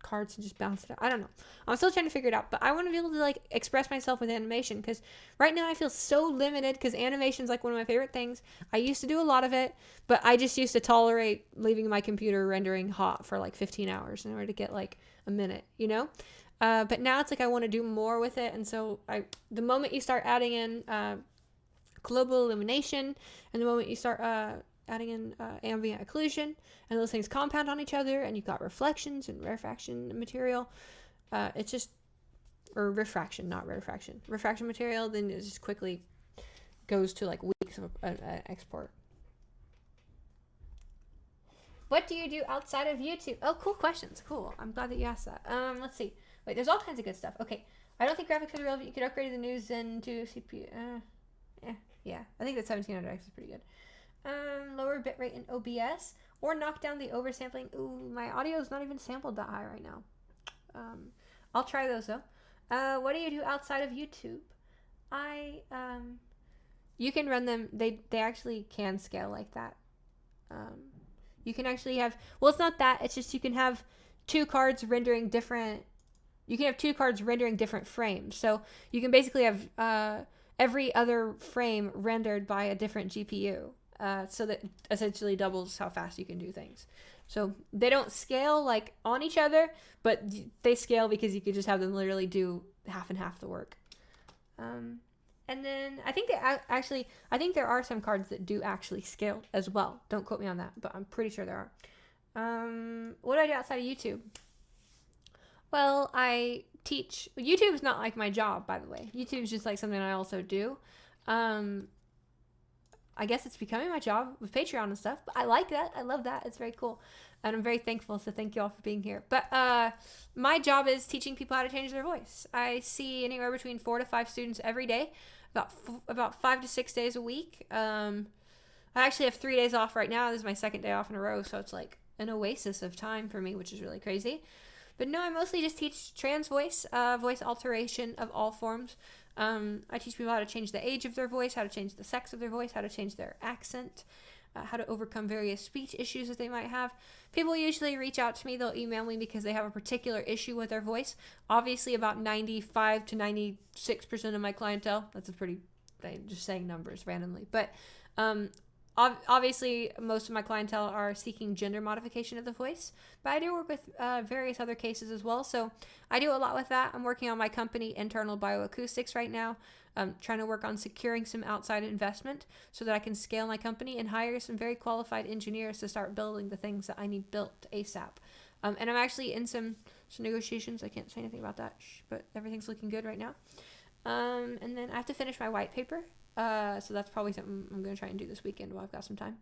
cards and just bounce it out. I don't know. I'm still trying to figure it out, but I want to be able to, like, express myself with animation, because right now I feel so limited because animation's, like, one of my favorite things. I used to do a lot of it, but I just used to tolerate leaving my computer rendering hot for, like, 15 hours in order to get, like, a minute, you know? But now it's like I want to do more with it, and so the moment you start adding in global illumination, and the moment you start adding in ambient occlusion, and those things compound on each other, and you've got reflections and rarefaction material, it's just, or refraction, not rarefaction, refraction material, then it just quickly goes to, like, weeks of export. What do you do outside of YouTube? Oh, cool questions. Cool. I'm glad that you asked that. Let's see. Wait, there's all kinds of good stuff. Okay. I don't think graphics are relevant. You could upgrade the new Zen to CPU. Yeah. I think that 1700X is pretty good. Lower bitrate in OBS, or knock down the oversampling. Ooh, my audio is not even sampled that high right now. I'll try those, though. What do you do outside of YouTube? You can run them. They actually can scale like that. You can actually have, well, it's not that, it's just you can have two cards rendering different frames. So you can basically have every other frame rendered by a different GPU. So that essentially doubles how fast you can do things. So they don't scale like on each other, but they scale because you could just have them literally do half and half the work. And then I think I think there are some cards that do actually scale as well. Don't quote me on that, but I'm pretty sure there are. What do I do outside of YouTube? Well, I teach. YouTube is not like my job, by the way. YouTube is just like something I also do. I guess it's becoming my job with Patreon and stuff, but I like that. I love that. It's very cool. And I'm very thankful, so thank you all for being here. But my job is teaching people how to change their voice. I see anywhere between 4 to 5 students every day, about 5 to 6 days a week. I actually have 3 days off right now. This is my second day off in a row, so it's like an oasis of time for me, which is really crazy. But no, I mostly just teach trans voice, voice alteration of all forms. I teach people how to change the age of their voice, how to change the sex of their voice, how to change their accent, how to overcome various speech issues that they might have. People usually reach out to me. They'll email me because they have a particular issue with their voice. Obviously, about 95 to 96% of my clientele, that's a pretty, just saying numbers randomly, but obviously, most of my clientele are seeking gender modification of the voice, but I do work with various other cases as well. So I do a lot with that. I'm working on my company, Internal Bioacoustics, right now. I'm trying to work on securing some outside investment so that I can scale my company and hire some very qualified engineers to start building the things that I need built ASAP. And I'm actually in some negotiations. I can't say anything about that, but everything's looking good right now. And then I have to finish my white paper. So that's probably something I'm going to try and do this weekend while I've got some time.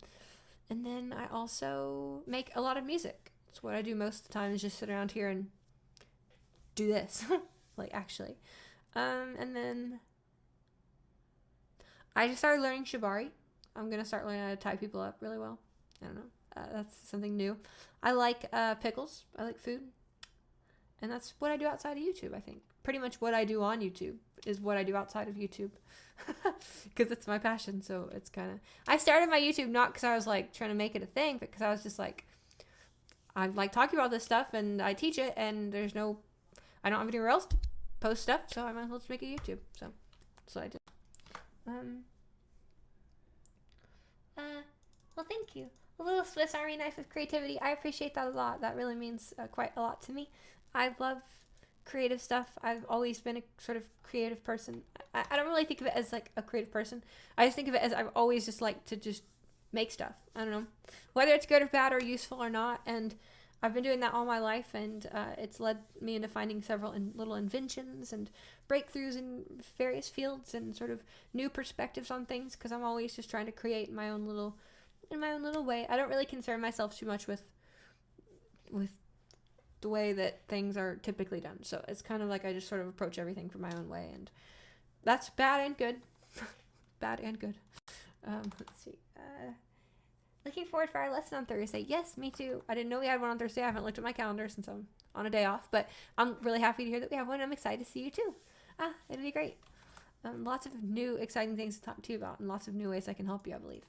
And then I also make a lot of music. That's what I do most of the time, is just sit around here and do this. Like, actually. And then I just started learning Shibari. I'm going to start learning how to tie people up really well. I don't know. That's something new. I like pickles. I like food. And that's what I do outside of YouTube, I think. Pretty much what I do on YouTube is what I do outside of YouTube. Because it's my passion, so it's kind of... I started my YouTube not because I was, like, trying to make it a thing, but because I was just, like... I like talking about this stuff, and I teach it, and there's no... I don't have anywhere else to post stuff, so I might as well just make a YouTube. So, that's what I did. Well, thank you. A little Swiss Army knife of creativity. I appreciate that a lot. That really means quite a lot to me. I love creative stuff. I've always been a sort of creative person. I don't really think of it as like a creative person. I just think of it as I've always just liked to just make stuff. I don't know whether it's good or bad or useful or not. And I've been doing that all my life, and it's led me into finding several little inventions and breakthroughs in various fields and sort of new perspectives on things, because I'm always just trying to create in my own little way. I don't really concern myself too much with the way that things are typically done. So it's kind of like I just sort of approach everything from my own way, and that's bad and good. Bad and good. Let's see. Looking forward for our lesson on Thursday. Yes, me too. I didn't know we had one on Thursday. I haven't looked at my calendar since I'm on a day off, but I'm really happy to hear that we have one. I'm excited to see you too. It'll be great. Lots of new, exciting things to talk to you about, and lots of new ways I can help you, I believe.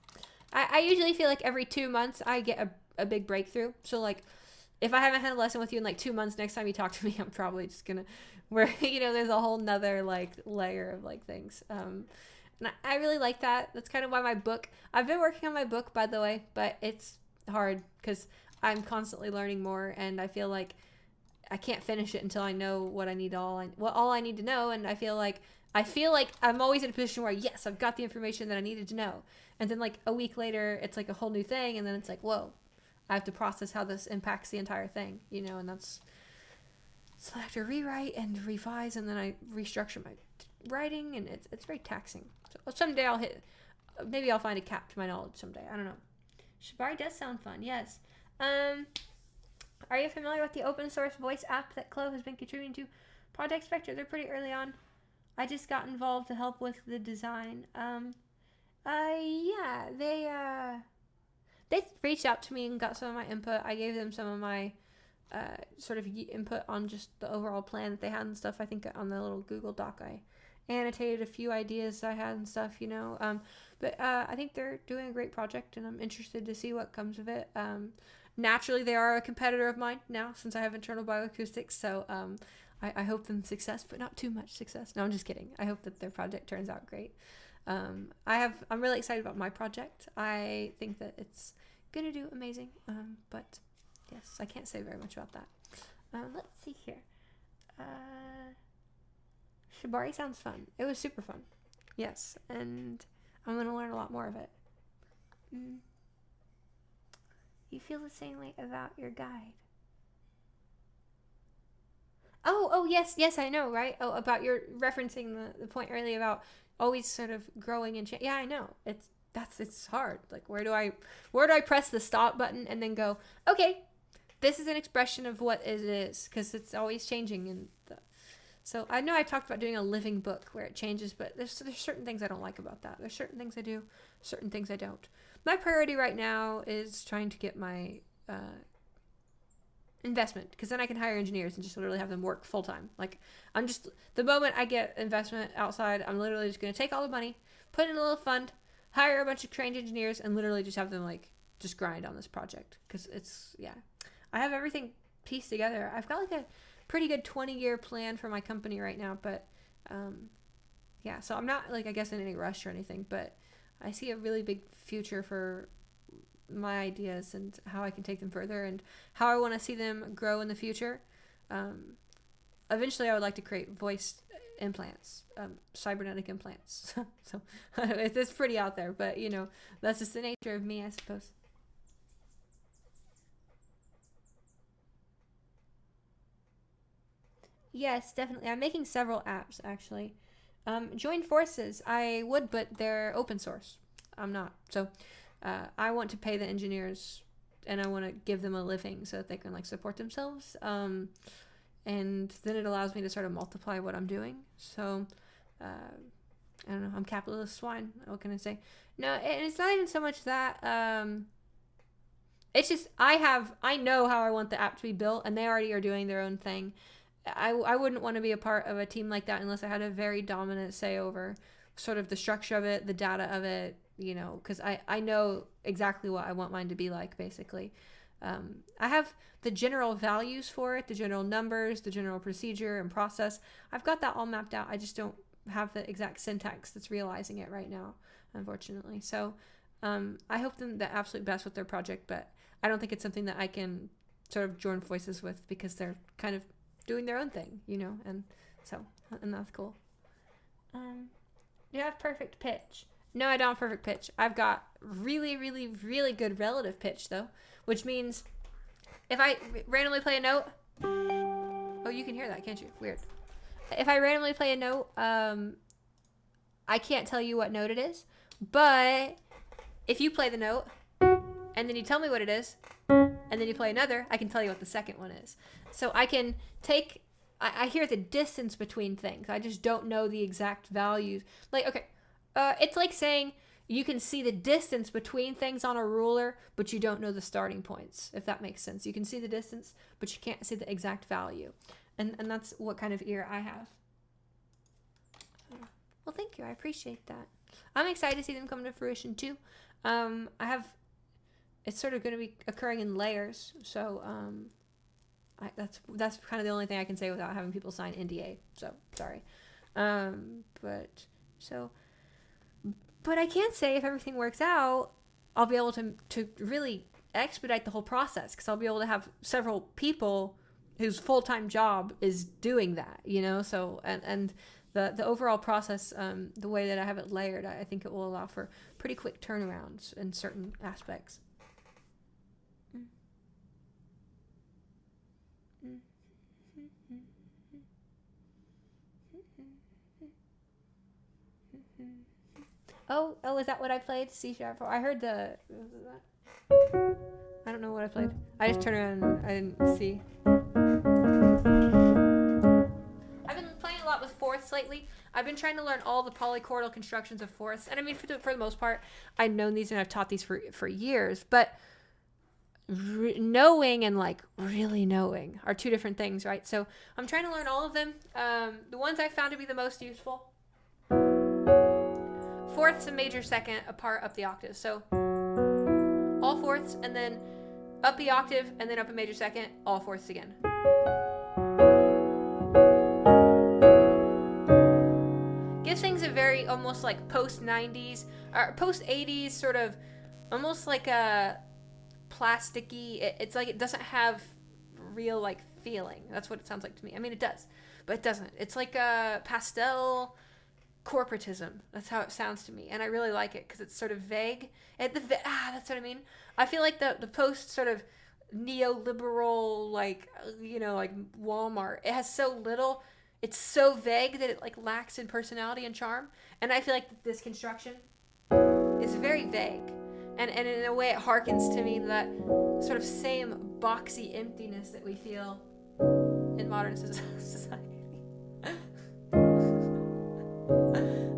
I usually feel like every 2 months I get a big breakthrough. So, like, if I haven't had a lesson with you in, like, 2 months, next time you talk to me, I'm probably just gonna, there's a whole nother, like, layer of, like, things. And I really like that. That's kind of why I've been working on my book, by the way, but it's hard because I'm constantly learning more, and I feel like I can't finish it until I know what I need all I need to know. And I feel like I'm always in a position where, yes, I've got the information that I needed to know. And then, like, a week later, it's like a whole new thing. And then it's like, whoa, I have to process how this impacts the entire thing, and so I have to rewrite and revise, and then I restructure my writing, and it's very taxing. So someday maybe I'll find a cap to my knowledge someday. I don't know. Shibari does sound fun. Yes. Are you familiar with the open source voice app that Chloe has been contributing to? Project Spectre. They're pretty early on. I just got involved to help with the design. Yeah, they reached out to me and got some of my input. I gave them some of my sort of input on just the overall plan that they had and stuff. I think on the little Google Doc I annotated a few ideas I had and stuff, but I think they're doing a great project, and I'm interested to see what comes of it. Naturally, they are a competitor of mine now, since I have internal bioacoustics, so I hope them success, but not too much success. No, I'm just kidding. I hope that their project turns out great. I'm really excited about my project. I think that it's gonna do amazing, but Yes, I can't say very much about that. Let's see here. Shibari sounds fun. It was super fun. Yes, and I'm going to learn a lot more of it. You feel the same way about your guide. Oh, yes, I know, right? Oh, about your referencing the point earlier about always sort of growing and yeah, I know. It's hard. Like, where do I press the stop button and then go, okay, this is an expression of what it is, because it's always changing. So I know I talked about doing a living book where it changes, but there's certain things I don't like about that. There's certain things I do, certain things I don't. My priority right now is trying to get my investment, because then I can hire engineers and just literally have them work full time. Like, the moment I get investment outside, I'm literally just going to take all the money, put it in a little fund, hire a bunch of trained engineers, and literally just have them like just grind on this project, because I have everything pieced together. I've got like a pretty good 20-year plan for my company right now, but so I'm not like, I guess, in any rush or anything, but I see a really big future for my ideas and how I can take them further and how I want to see them grow in the future. Eventually I would like to create voice implants, cybernetic implants. So it's pretty out there, but that's just the nature of me, I suppose. Yes, definitely. I'm making several apps, actually. Join forces. I would, but they're open source. I'm not. So I want to pay the engineers, and I want to give them a living so that they can like support themselves. And then it allows me to sort of multiply what I'm doing. So I don't know. I'm capitalist swine. What can I say? No, and it's not even so much that. It's just I know how I want the app to be built, and they already are doing their own thing. I wouldn't want to be a part of a team like that unless I had a very dominant say over sort of the structure of it, the data of it, because I know exactly what I want mine to be like, basically. I have the general values for it, the general numbers, the general procedure and process. I've got that all mapped out. I just don't have the exact syntax that's realizing it right now, unfortunately. So I hope them the absolute best with their project, but I don't think it's something that I can sort of join voices with, because they're kind of doing their own thing, and that's cool. You have perfect pitch. No, I don't have perfect pitch. I've got really, really, really good relative pitch, though, which means if I randomly play a note, oh, you can hear that, can't you? Weird. If I randomly play a note, I can't tell you what note it is, but if you play the note and then you tell me what it is, and then you play another, I can tell you what the second one is. So I can I hear the distance between things. I just don't know the exact values. Like, okay, it's like saying you can see the distance between things on a ruler, but you don't know the starting points, if that makes sense. You can see the distance, but you can't see the exact value. And that's what kind of ear I have. Well, thank you. I appreciate that. I'm excited to see them come to fruition, too. It's sort of going to be occurring in layers, so that's kind of the only thing I can say without having people sign NDA. So sorry, but I can say if everything works out, I'll be able to really expedite the whole process, because I'll be able to have several people whose full-time job is doing that. So and the overall process, the way that I have it layered, I think it will allow for pretty quick turnarounds in certain aspects. Oh, is that what I played? C#. I heard the. I don't know what I played. I just turned around and I didn't see. I've been playing a lot with fourths lately. I've been trying to learn all the polychordal constructions of fourths, and I mean, for the most part, I've known these and I've taught these for years. But knowing and like really knowing are two different things, right? So I'm trying to learn all of them. The ones I found to be the most useful: fourths and major second apart up the octave. So all fourths and then up the octave and then up a major second, all fourths again. Gives things a very almost like post 90s or post 80s sort of almost like a plasticky. It's like it doesn't have real like feeling. That's what it sounds like to me. I mean, it does, but it doesn't. It's like a pastel corporatism. That's how it sounds to me, and I really like it because it's sort of vague. That's what I mean. I feel like the post sort of neoliberal, like, like Walmart. It has so little. It's so vague that it like lacks in personality and charm. And I feel like this construction is very vague, and in a way it harkens to me that sort of same boxy emptiness that we feel in modern society.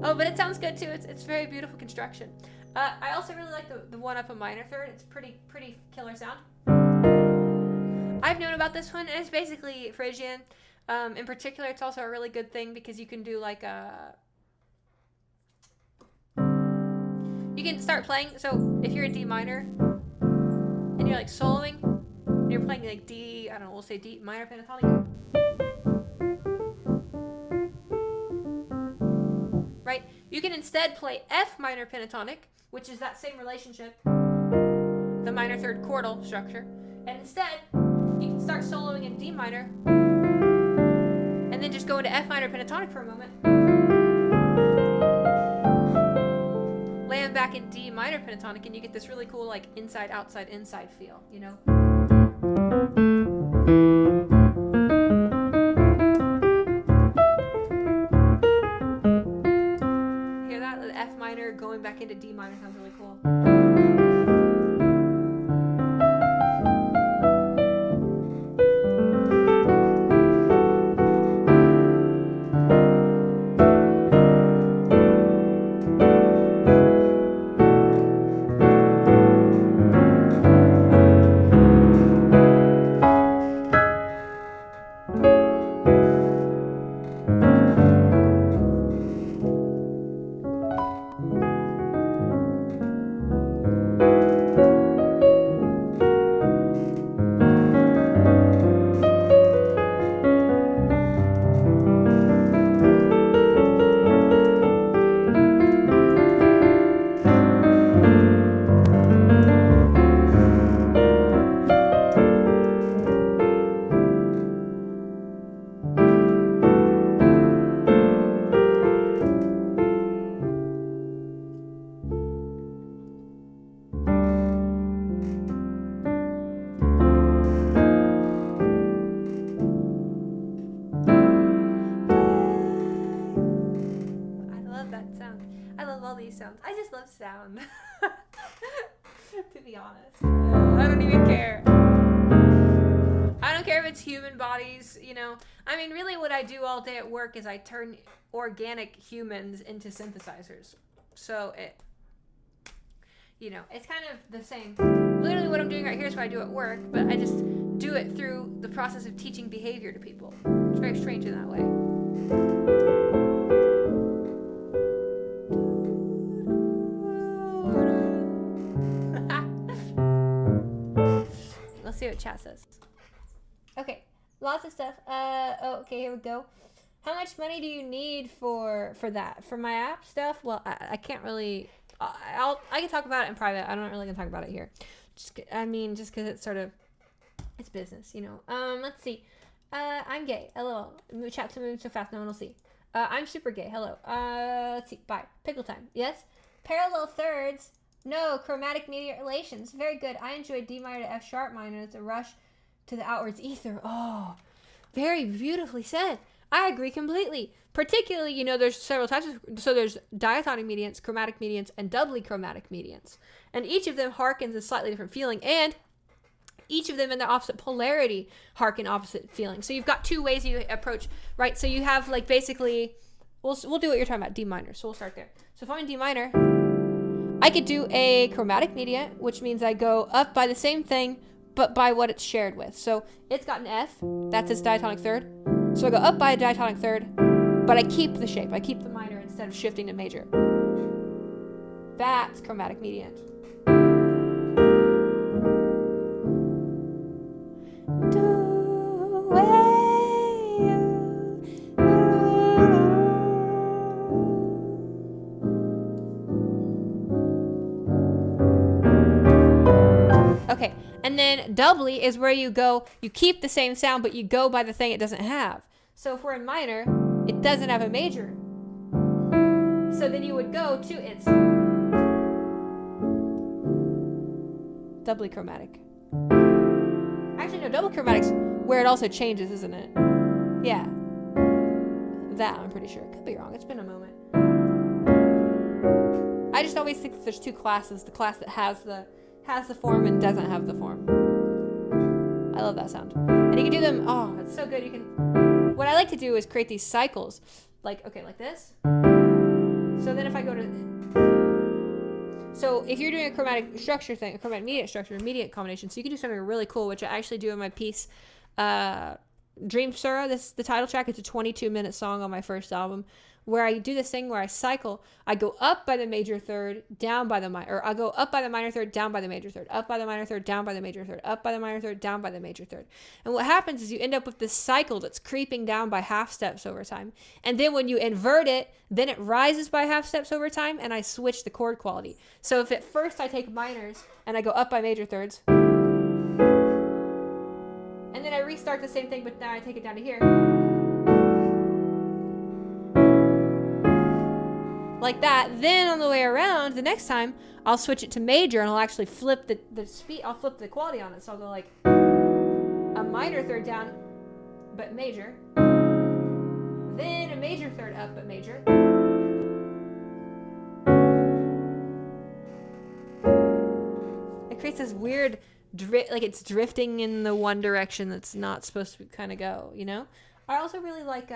Oh, but it sounds good too. It's very beautiful construction. I also really like the one up a minor third. It's pretty killer sound. I've known about this one, and it's basically Phrygian. In particular, it's also a really good thing because you can do like you can start playing. So if you're in D minor and you're like soloing, and you're playing like D, I don't know, we'll say D minor pentatonic. Right? You can instead play F minor pentatonic, which is that same relationship, the minor third chordal structure, and instead you can start soloing in D minor and then just go into F minor pentatonic for a moment, land back in D minor pentatonic, and you get this really cool like inside outside inside feel, Hear that? The F minor going back into D minor sounds really cool. Sounds. I just love sound. To be honest, I don't even care. I don't care if it's human bodies, I mean, really what I do all day at work is I turn organic humans into synthesizers. So it's kind of the same. Literally what I'm doing right here is what I do at work, but I just do it through the process of teaching behavior to people. It's very strange in that way. Let's see what chat says. Okay, lots of stuff. Okay, here we go. How much money do you need for that? For my app stuff? Well, I can't really. I can talk about it in private. I'm not really gonna talk about it here. Just because it's sort of, it's business, Let's see. I'm gay. Hello. Chat's moving so fast, no one will see. I'm super gay. Hello. Let's see. Bye. Pickle time. Yes. Parallel thirds. No, chromatic mediate relations. Very good. I enjoy D minor to F sharp minor. It's a rush to the outwards ether. Oh, very beautifully said. I agree completely. Particularly, there's several types so there's diatonic mediants, chromatic mediants, and doubly chromatic mediants. And each of them harkens a slightly different feeling, and each of them in their opposite polarity harken opposite feeling. So you've got two ways you approach, right? So you have like basically, we'll do what you're talking about, D minor. So we'll start there. So if I'm in D minor, I could do a chromatic mediant, which means I go up by the same thing, but by what it's shared with. So it's got an F, that's its diatonic third. So I go up by a diatonic third, but I keep the shape. I keep the minor instead of shifting to major. That's chromatic mediant. Okay, then doubly is where you keep the same sound, but you go by the thing it doesn't have. So if we're in minor, it doesn't have a major. So then you would go to its doubly chromatic. Actually, no, double chromatic's where it also changes, isn't it? Yeah. That, I'm pretty sure. Could be wrong. It's been a moment. I just always think that there's two classes. The class that has the form and doesn't have the form. I love that sound. And you can do them, oh, it's so good. You can, what I like to do is create these cycles. Like, okay, like this. So then if I go to, so if you're doing a chromatic structure thing, a chromatic mediate structure, mediate combination, so you can do something really cool, which I actually do in my piece, Dream Sura, the title track. It's a 22-minute song on my first album, where I do this thing where I cycle. I go up by the major third, down by the minor, or I go up by the minor third, down by the major third, up by the minor third, down by the major third, up by the minor third, down by the major third. And what happens is you end up with this cycle that's creeping down by half steps over time. And then when you invert it, then it rises by half steps over time, and I switch the chord quality. So if at first I take minors and I go up by major thirds, and then I restart the same thing, but now I take it down to here. Like that. Then on the way around, the next time, I'll switch it to major, and I'll actually flip the speed. I'll flip the quality on it. So I'll go like a minor third down, but major. Then a major third up, but major. It creates this weird like it's drifting in the one direction that's not supposed to kind of go, you know? I also really like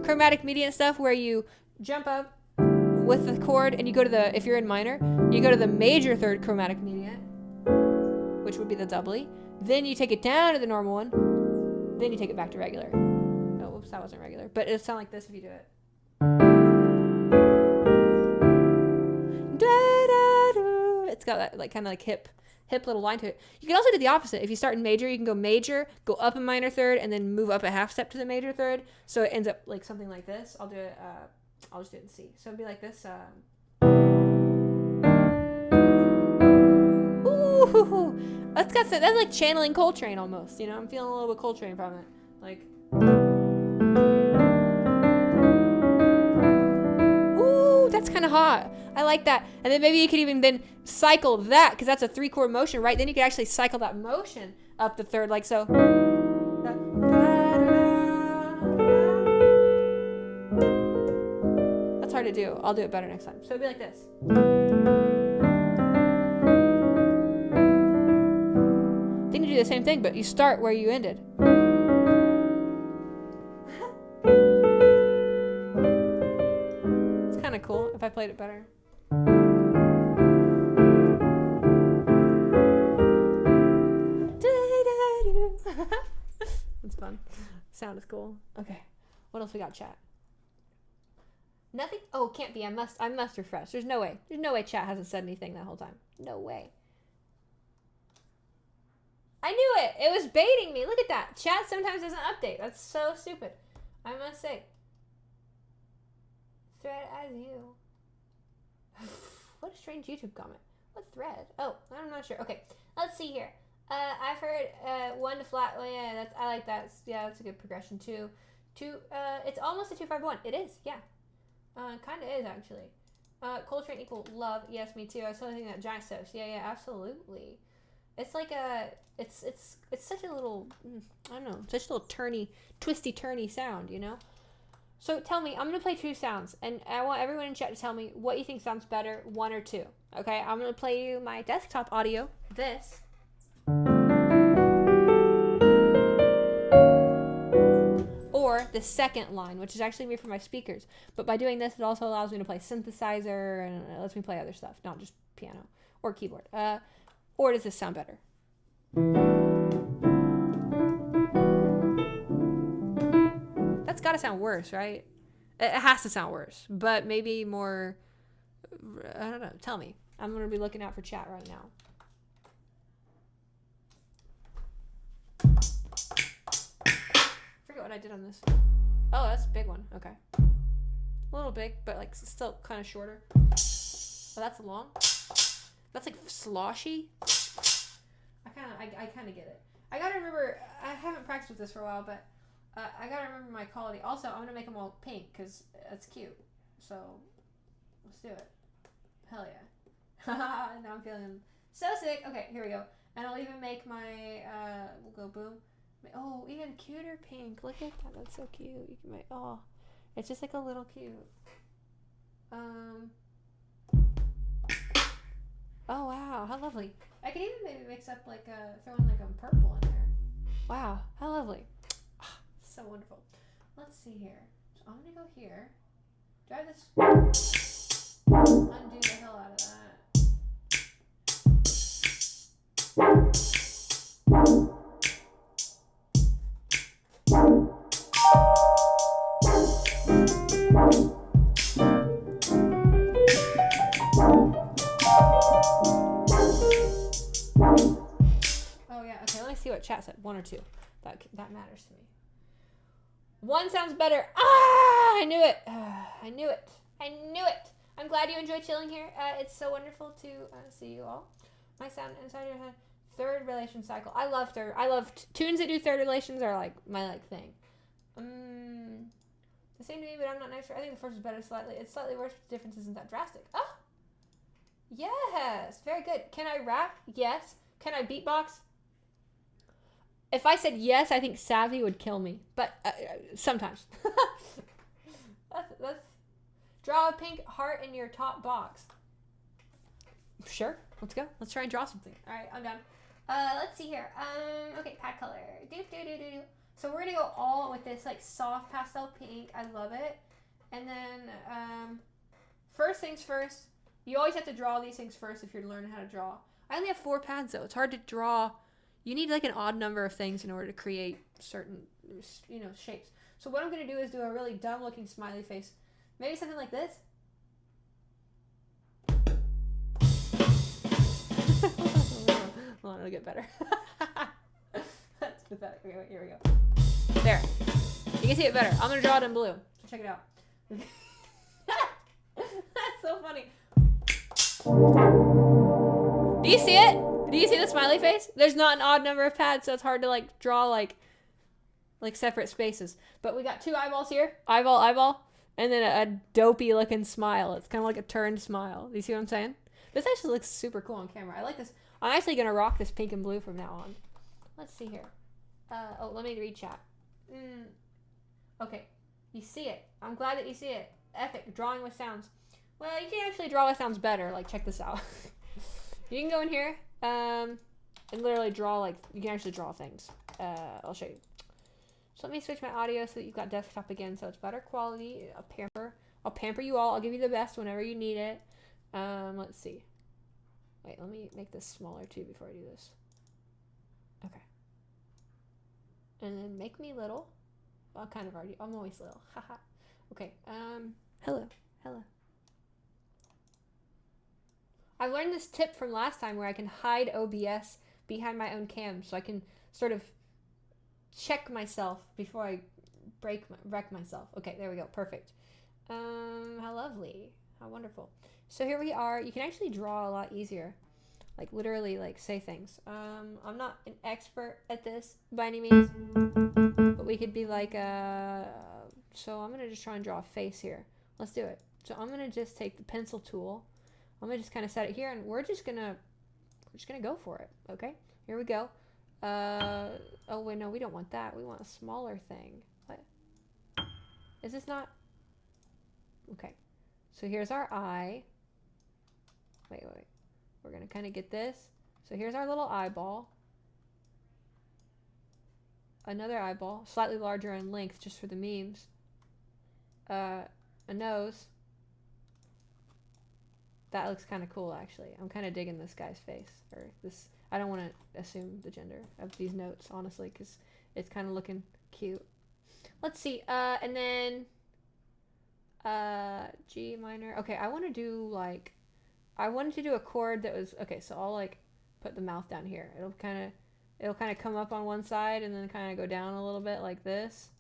chromatic mediant stuff where you jump up with the chord and you go to if you're in minor, you go to the major third chromatic mediant, which would be the doubly. Then you take it down to the normal one. Then you take it back to regular. Oh, whoops, that wasn't regular. But it'll sound like this if you do it. It's got that like kind of like hip little line to it. You can also do the opposite. If you start in major, you can go major, go up a minor third, and then move up a half step to the major third. So it ends up like something like this. I'll do it. I'll just do it in C. So it'd be like this. Ooh, that's like channeling Coltrane almost. You know, I'm feeling a little bit Coltrane from it. Like. That's kind of hot. I like that. And then maybe you could even then cycle that, because that's a 3-chord motion, right? Then you could actually cycle that motion up the third, like so. That's hard to do. I'll do it better next time. So it'd be like this. Then you do the same thing, but you start where you ended. Cool if I played it better. It's fun. Sound is cool. Okay. What else we got, chat? Nothing? Oh, can't be. I must refresh. There's no way. There's no way chat hasn't said anything that whole time. No way. I knew it. It was baiting me. Look at that. Chat sometimes doesn't update. That's so stupid. I must say. Thread as you. What a strange YouTube comment. What thread? Oh, I'm not sure. Okay, let's see here. I've heard 1 to flat. Oh yeah, I like that. That's a good progression too. It's almost a 2-5-1. It is, yeah. Kind of is actually. Coltrane equal love. Yes, me too. I was totally thinking that giant steps. Yeah, absolutely. It's like it's such a little, I don't know, such a little twisty-turny sound, you know? So tell me, I'm going to play 2 sounds, and I want everyone in chat to tell me what you think sounds better, 1 or 2. Okay, I'm going to play you my desktop audio, this. Or the second line, which is actually made for my speakers. But by doing this, it also allows me to play synthesizer, and it lets me play other stuff, not just piano or keyboard. Or does this sound better? That's got to sound worse, right? It has to sound worse, but maybe more, I don't know. Tell me. I'm going to be looking out for chat right now. Forget what I did on this. Oh, that's a big one. Okay. A little big, but like still kind of shorter. Oh, that's long. That's like sloshy. I kind of get it. I gotta remember, I haven't practiced with this for a while, but I gotta remember my quality. Also, I'm gonna make them all pink because that's cute. So, let's do it. Hell yeah. Now I'm feeling so sick. Okay, here we go. And I'll even make my, we'll go boom. Oh, even cuter pink. Look at that. That's so cute. You can make, oh, it's just like a little cute. Oh, wow. How lovely. I could even maybe mix up like, throw in like a purple in there. Wow. How lovely. Oh, so wonderful. Let's see here. So I'm going to go here. Drive this. Undo the hell out of that. Oh yeah, okay, let me see what chat said. 1 or 2. That matters to me. 1 sounds better. Ah, I knew it. I knew it. I knew it. I'm glad you enjoyed chilling here. It's so wonderful to see you all. My sound inside your head. Third relation cycle. I love tunes that do third relations are like my thing. The same to me, but I'm not nicer. I think the first is better slightly. It's slightly worse, but the difference isn't that drastic. Oh! Yes! Very good. Can I rap? Yes. Can I beatbox? If I said yes, I think Savvy would kill me. But sometimes. that's draw a pink heart in your top box. Sure. Let's go. Let's try and draw something. All right, I'm done. Let's see here. Okay, pad color. So we're gonna go all with this like soft pastel pink. I love it. And then first things first. You always have to draw these things first if you're learning how to draw. I only have 4 pads though. It's hard to draw. You need like an odd number of things in order to create certain, shapes. So what I'm gonna do is do a really dumb looking smiley face. Maybe something like this. Hold on, it'll get better. That's pathetic. Okay, wait, here we go. There. You can see it better. I'm gonna draw it in blue. So check it out. That's so funny. Do you see it? Do you see the smiley face? There's not an odd number of pads, so it's hard to like draw like separate spaces. But we got 2 eyeballs here, eyeball, and then a dopey looking smile. It's kind of like a turned smile. Do you see what I'm saying? This actually looks super cool on camera. I like this. I'm actually gonna rock this pink and blue from now on. Let's see here. Let me read chat. Okay, you see it. I'm glad that you see it. Epic drawing with sounds. Well, you can actually draw with sounds better. Like, check this out. You can go in here and literally draw, like, you can actually draw things. I'll show you. So let me switch my audio so that you've got desktop again, so it's better quality. I'll pamper you all. I'll give you the best whenever you need it. Let's see. Wait, let me make this smaller too before I do this. Okay. And then make me little. Well, I'm always little. Haha. Okay. Hello. I learned this tip from last time where I can hide OBS behind my own cam so I can sort of check myself before I wreck myself. Okay, there we go. Perfect. How lovely. How wonderful. So here we are. You can actually draw a lot easier. Like literally like say things. I'm not an expert at this by any means. But we could be like so I'm gonna just try and draw a face here. Let's do it. So I'm gonna just take the pencil tool. I'm gonna just kind of set it here and we're just gonna go for it. Okay? Here we go. Oh wait, no, we don't want that. We want a smaller thing. What? Is this not? Okay. So here's our eye. Wait. We're gonna kind of get this. So here's our little eyeball. Another eyeball, slightly larger in length just for the memes. A nose. That looks kind of cool actually. I'm kind of digging this guy's face. Or this, I don't want to assume the gender of these notes honestly because it's kind of looking cute. Let's see, and then G minor. Okay, I wanted to do a chord that was, okay, so I'll like put the mouth down here. It'll kind of come up on one side and then kind of go down a little bit like this.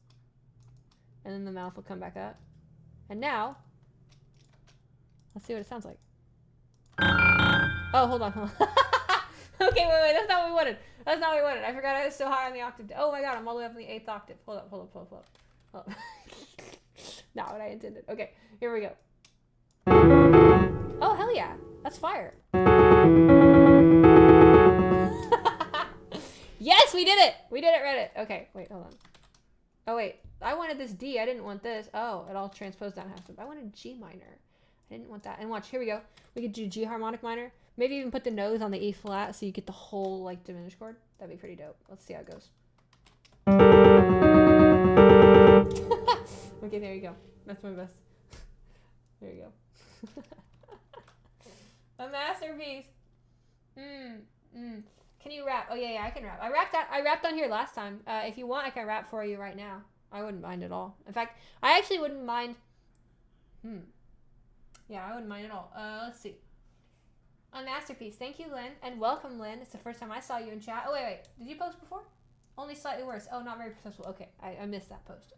And then the mouth will come back up. And now, let's see what it sounds like. Oh, hold on, hold on. Okay, wait, that's not what we wanted. That's not what we wanted. I forgot I was so high on the octave. Oh my god, I'm all the way up in the 8th octave. Hold up. Not what I intended. Okay, here we go. Oh, hell yeah. That's fire. Yes, we did it. We did it, Reddit. Okay, wait, hold on. Oh, wait. I wanted this D. I didn't want this. Oh, it all transposed down half step. I wanted G minor. I didn't want that. And watch, here we go. We could do G harmonic minor. Maybe even put the nose on the E flat so you get the whole, like, diminished chord. That'd be pretty dope. Let's see how it goes. Okay, there you go. That's my best. There you go. A masterpiece. Can you rap? Oh yeah, I can rap. I rapped on here last time. If you want, I can rap for you right now. I wouldn't mind at all. In fact, I actually wouldn't mind. Yeah, I wouldn't mind at all. Let's see. A masterpiece. Thank you, Lynn, and welcome, Lynn. It's the first time I saw you in chat. Oh wait. Did you post before? Only slightly worse. Oh, not very successful. Okay, I missed that post.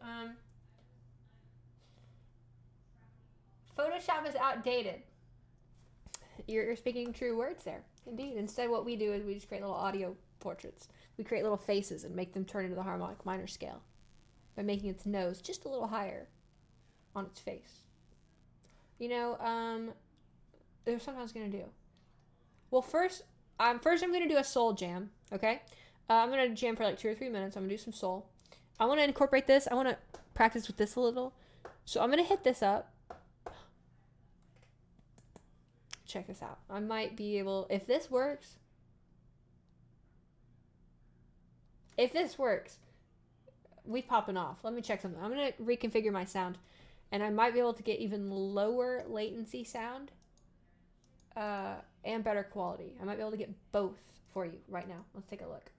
Photoshop is outdated. You're speaking true words there. Indeed. Instead, what we do is we just create little audio portraits. We create little faces and make them turn into the harmonic minor scale by making its nose just a little higher on its face. You know, there's something I was going to do. Well, first I'm going to do a soul jam, okay? I'm going to jam for like 2 or 3 minutes. I'm going to do some soul. I want to incorporate this. I want to practice with this a little. So I'm going to hit this up. Check this out. I might be able, if this works, we popping off. Let me check something. I'm going to reconfigure my sound, and I might be able to get even lower latency sound and better quality. I might be able to get both for you right now. Let's take a look.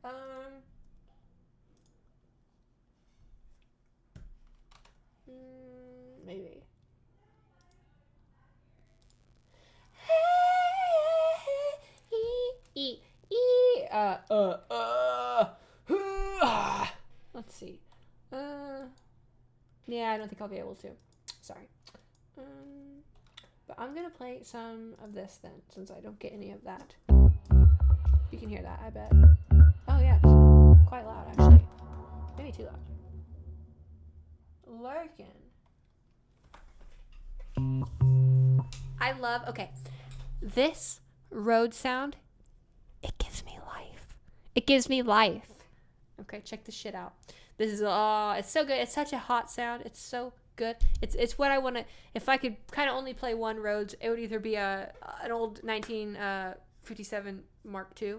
Maybe. Let's see. Yeah, I don't think I'll be able to. Sorry. But I'm gonna play some of this then, since I don't get any of that. You can hear that, I bet. Oh yeah, it's quite loud actually. Maybe too loud. Larkin. I love, okay, this Rhodes sound, it gives me life. It gives me life. Okay, check this shit out. This is, it's so good. It's such a hot sound. It's so good. It's what I want to, if I could kind of only play one Rhodes, it would either be an old 1957 Mark II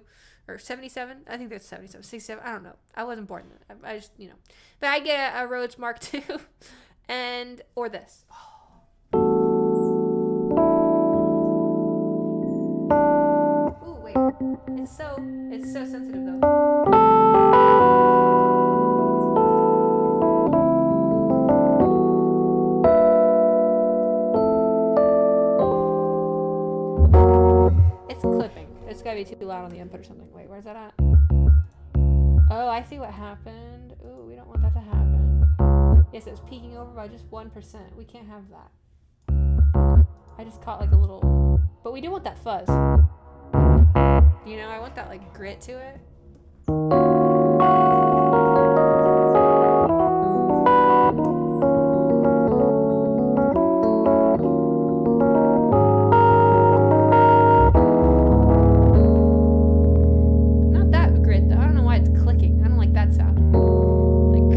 or 77. I think that's 77, 67. I don't know. I wasn't born then. I just, you know. But I get a Rhodes Mark II and, or this. Ooh, wait. It's so sensitive though. It's clipping. It's gotta be too loud on the input or something. Wait, where's that at? Oh, I see what happened. Ooh, we don't want that to happen. Yes, it's peaking over by just 1%. We can't have that. I just caught like a little, but we do want that fuzz. You know, I want that like grit to it. Not that grit though. I don't know why it's clicking. I don't like that sound. Like,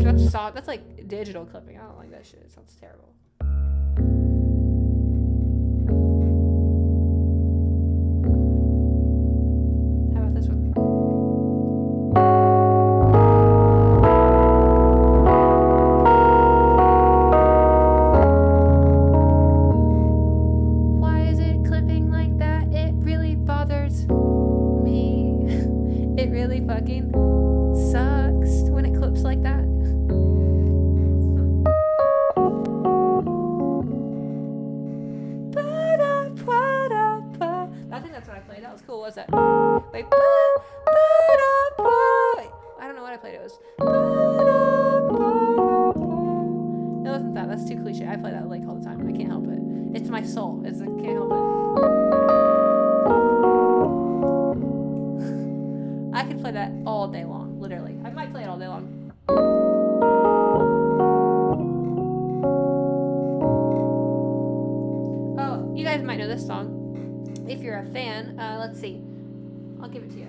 that's soft. That's like digital clipping. I don't like that shit. It sounds terrible. that all day long, literally. I might play it all day long. Oh, you guys might know this song. If you're a fan, let's see. I'll give it to you.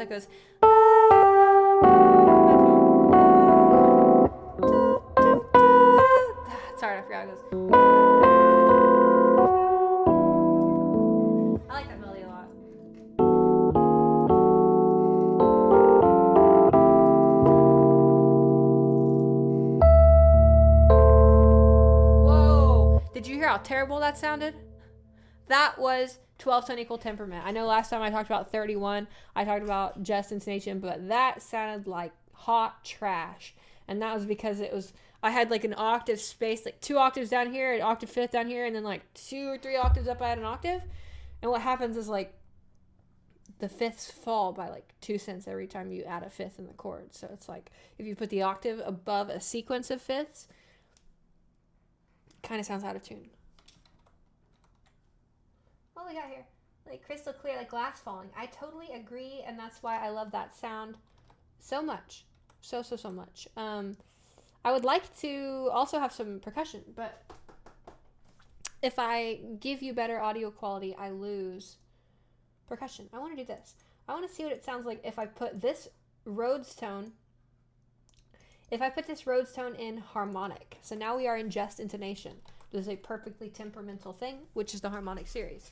Goes. Sorry, I forgot it goes. I like that melody a lot. Whoa! Did you hear how terrible that sounded? That was 12 tone equal temperament. I know last time I talked about 31, I talked about just intonation, but that sounded like hot trash. And that was because I had like an octave space, like 2 octaves down here, an octave fifth down here, and then like 2 or 3 octaves up I had an octave. And what happens is like the fifths fall by like 2 cents every time you add a fifth in the chord. So it's like if you put the octave above a sequence of fifths, it kind of sounds out of tune. What we got here? Like crystal clear, like glass falling. I totally agree, and that's why I love that sound so much. So much. I would like to also have some percussion, but if I give you better audio quality, I lose percussion. I want to do this. I want to see what it sounds like if I put this Rhodes tone in harmonic. So now we are in just intonation. This is a perfectly temperamental thing, which is the harmonic series.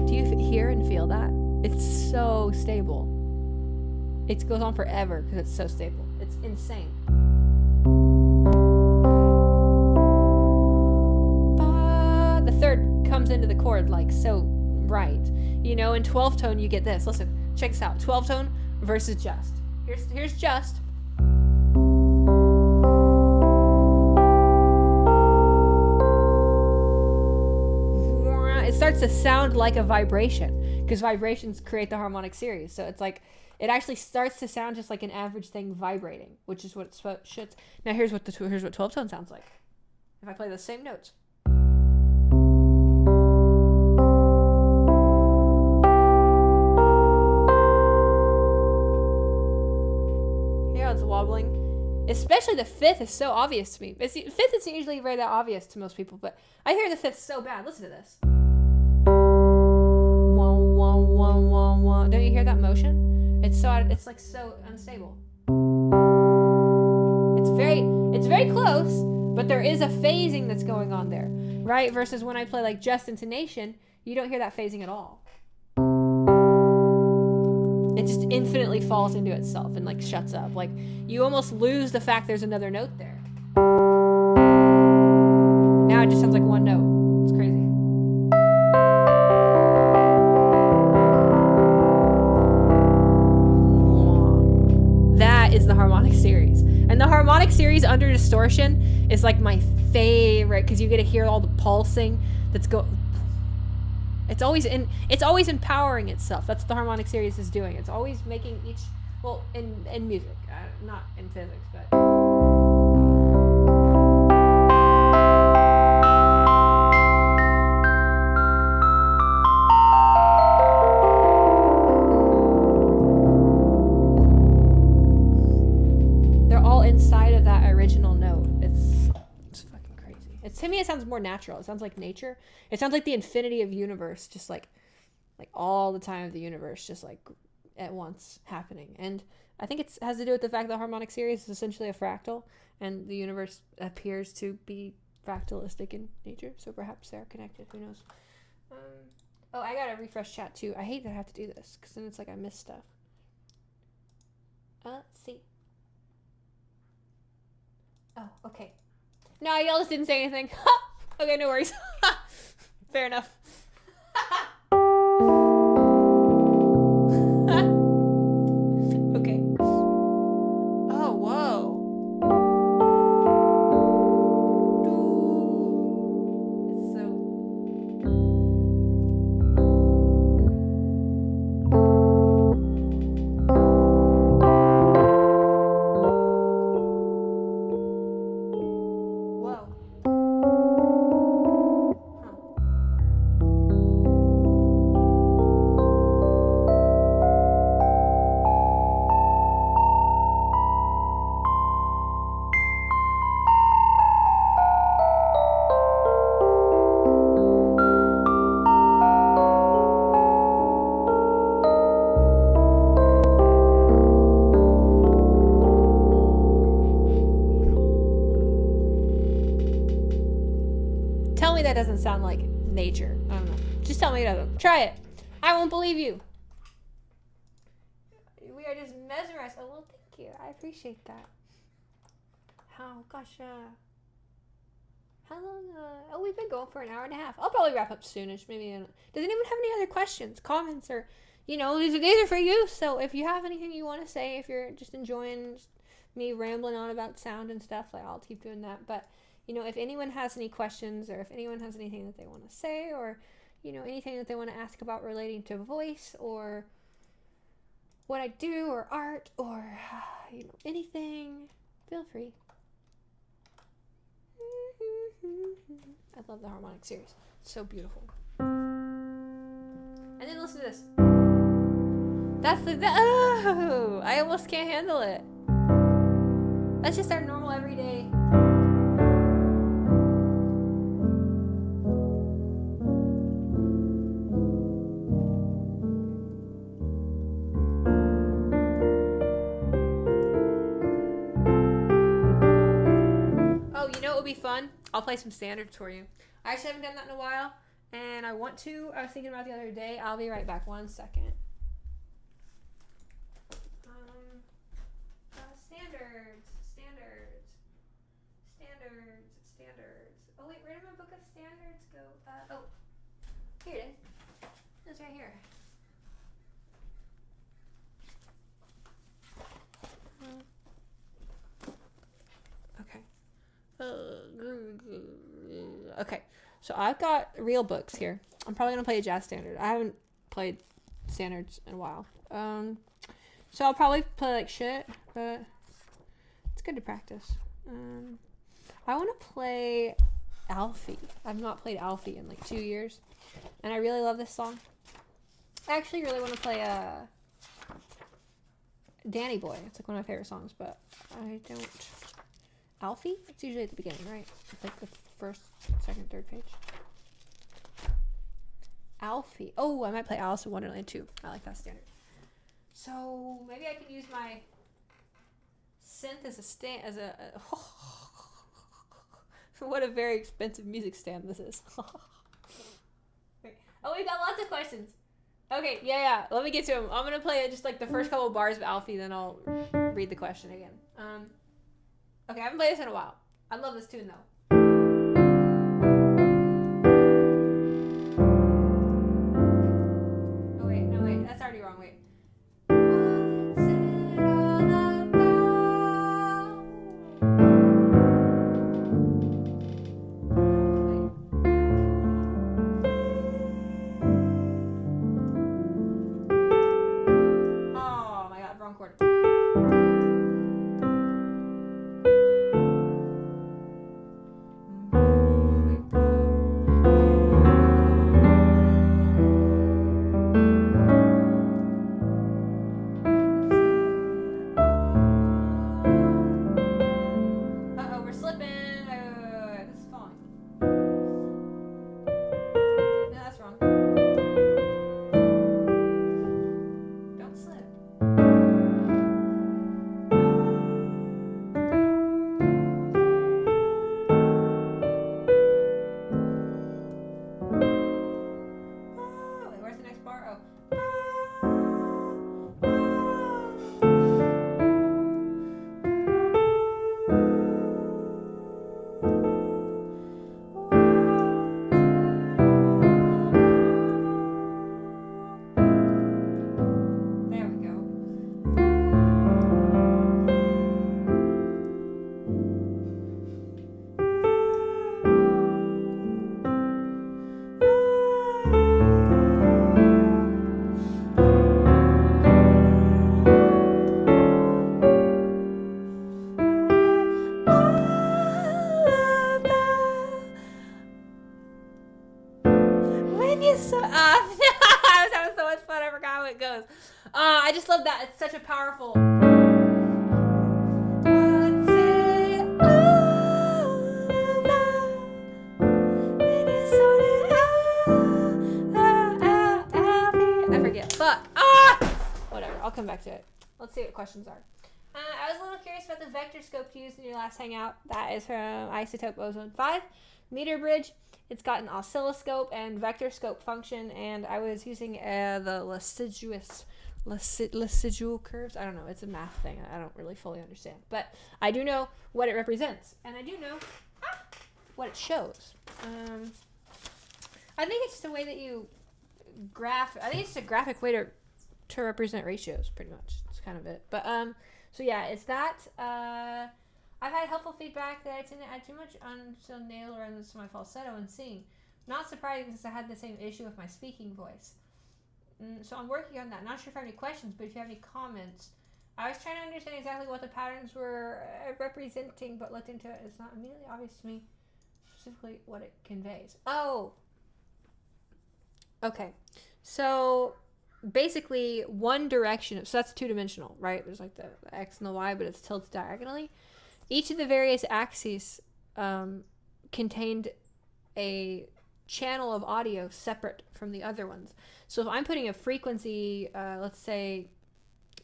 Do you hear and feel that? It's so stable. It goes on forever because it's so stable. It's insane. The third comes into the chord like so right. You know, in 12 tone you get this. Listen, check this out. 12 tone versus just. Here's just. It starts to sound like a vibration because vibrations create the harmonic series. So it's like it actually starts to sound just like an average thing vibrating, which is what it should. Now here's what 12 tone sounds like. If I play the same notes. It's wobbling. Especially the fifth is so obvious to me. Fifth isn't usually very that obvious to most people, but I hear the fifth so bad. Listen to this. Wah, wah, wah, wah, wah. Don't you hear that motion? It's like so unstable. It's very close, but there is a phasing that's going on there, right? Versus when I play like just intonation, you don't hear that phasing at all. It just infinitely falls into itself and like shuts up. Like you almost lose the fact there's another note there. Now it just sounds like one note. It's crazy. That is the harmonic series. And the harmonic series under distortion is like my favorite because you get to hear all the pulsing that's It's always empowering itself. That's what the harmonic series is doing. It's always making each, well, in music, not in physics, but. They're all inside of that original note. It's fucking crazy. To me, it sounds more natural. It sounds like nature. It sounds like the infinity of universe, just like all the time of the universe, just like at once happening. And I think it has to do with the fact that the harmonic series is essentially a fractal, and the universe appears to be fractalistic in nature. So perhaps they're connected. Who knows? Oh, I gotta refresh chat too. I hate that I have to do this because then it's like I miss stuff. Let's see. Oh, okay. No, y'all just didn't say anything. Okay, no worries. Fair enough. Okay. Oh, whoa. It's so... Whoa. Huh. Tell me that doesn't sound like nature. I don't know. Just tell me it doesn't. Try it. I won't believe you. We are just mesmerized. Oh, well, thank you. I appreciate that. How, gosh, how long, oh, we've been going for an hour and a half. I'll probably wrap up soonish. Maybe. Does anyone have any other questions, comments, or, you know, these are for you. So if you have anything you want to say, if you're just enjoying me rambling on about sound and stuff, like, I'll keep doing that. But, you know, if anyone has any questions, or if anyone has anything that they want to say, or, you know, anything that they want to ask about relating to voice, or what I do, or art, or, you know, anything, feel free. I love the harmonic series. It's so beautiful. And then listen to this. That's oh! I almost can't handle it. That's just our normal everyday. Oh, you know what would be fun? I'll play some standards for you. I actually haven't done that in a while, and I want to. I was thinking about it the other day. I'll be right back. 1 second. Standards. Oh wait, where did my book of standards go? Oh, here it is. It's right here. Okay. Okay, so I've got real books here. I'm probably gonna play a jazz standard. I haven't played standards in a while. So I'll probably play like shit, but it's good to practice. I want to play Alfie. I've not played Alfie in like 2 years, and I really love this song. I actually really want to play Danny Boy. It's like one of my favorite songs, but I don't. Alfie? It's usually at the beginning, right? It's like the first, second, third page. Alfie. Oh, I might play Alice in Wonderland too. I like that standard. So maybe I can use my synth as a stand. What a very expensive music stand this is. Oh, we've got lots of questions. Okay, yeah. Let me get to them. I'm gonna play just like the first couple of bars of Alfie, then I'll read the question again. Okay, I haven't played this in a while. I love this tune though. Oh wait, no wait, that's already wrong. Wait. What's it all about? Oh my god, wrong chord. just love that. It's such a powerful. What's it all about when you sort it out? I forget. Fuck. Whatever. I'll come back to it. Let's see what questions are. I was a little curious about the vector scope you used in your last Hangout. That is from Isotope Ozone 5. Meter bridge. It's got an oscilloscope and vector scope function, and I was using the Lasidual curves. I don't know. It's a math thing. I don't really fully understand. But I do know what it represents, and I do know what it shows. I think it's just a way that you graph. I think it's just a graphic way to represent ratios, pretty much. That's kind of it. But so yeah, it's that. I've had helpful feedback that I tend to add too much on nail runs to my falsetto and singing. Not surprising since I had the same issue with my speaking voice. So I'm working on that. Not sure if I have any questions, but if you have any comments. I was trying to understand exactly what the patterns were representing, but looked into it. It's not immediately obvious to me specifically what it conveys. Oh! Okay. So basically one direction, so that's two-dimensional, right? There's like the X and the Y, but it's tilted diagonally. Each of the various axes contained a channel of audio separate from the other ones. So if I'm putting a frequency, let's say,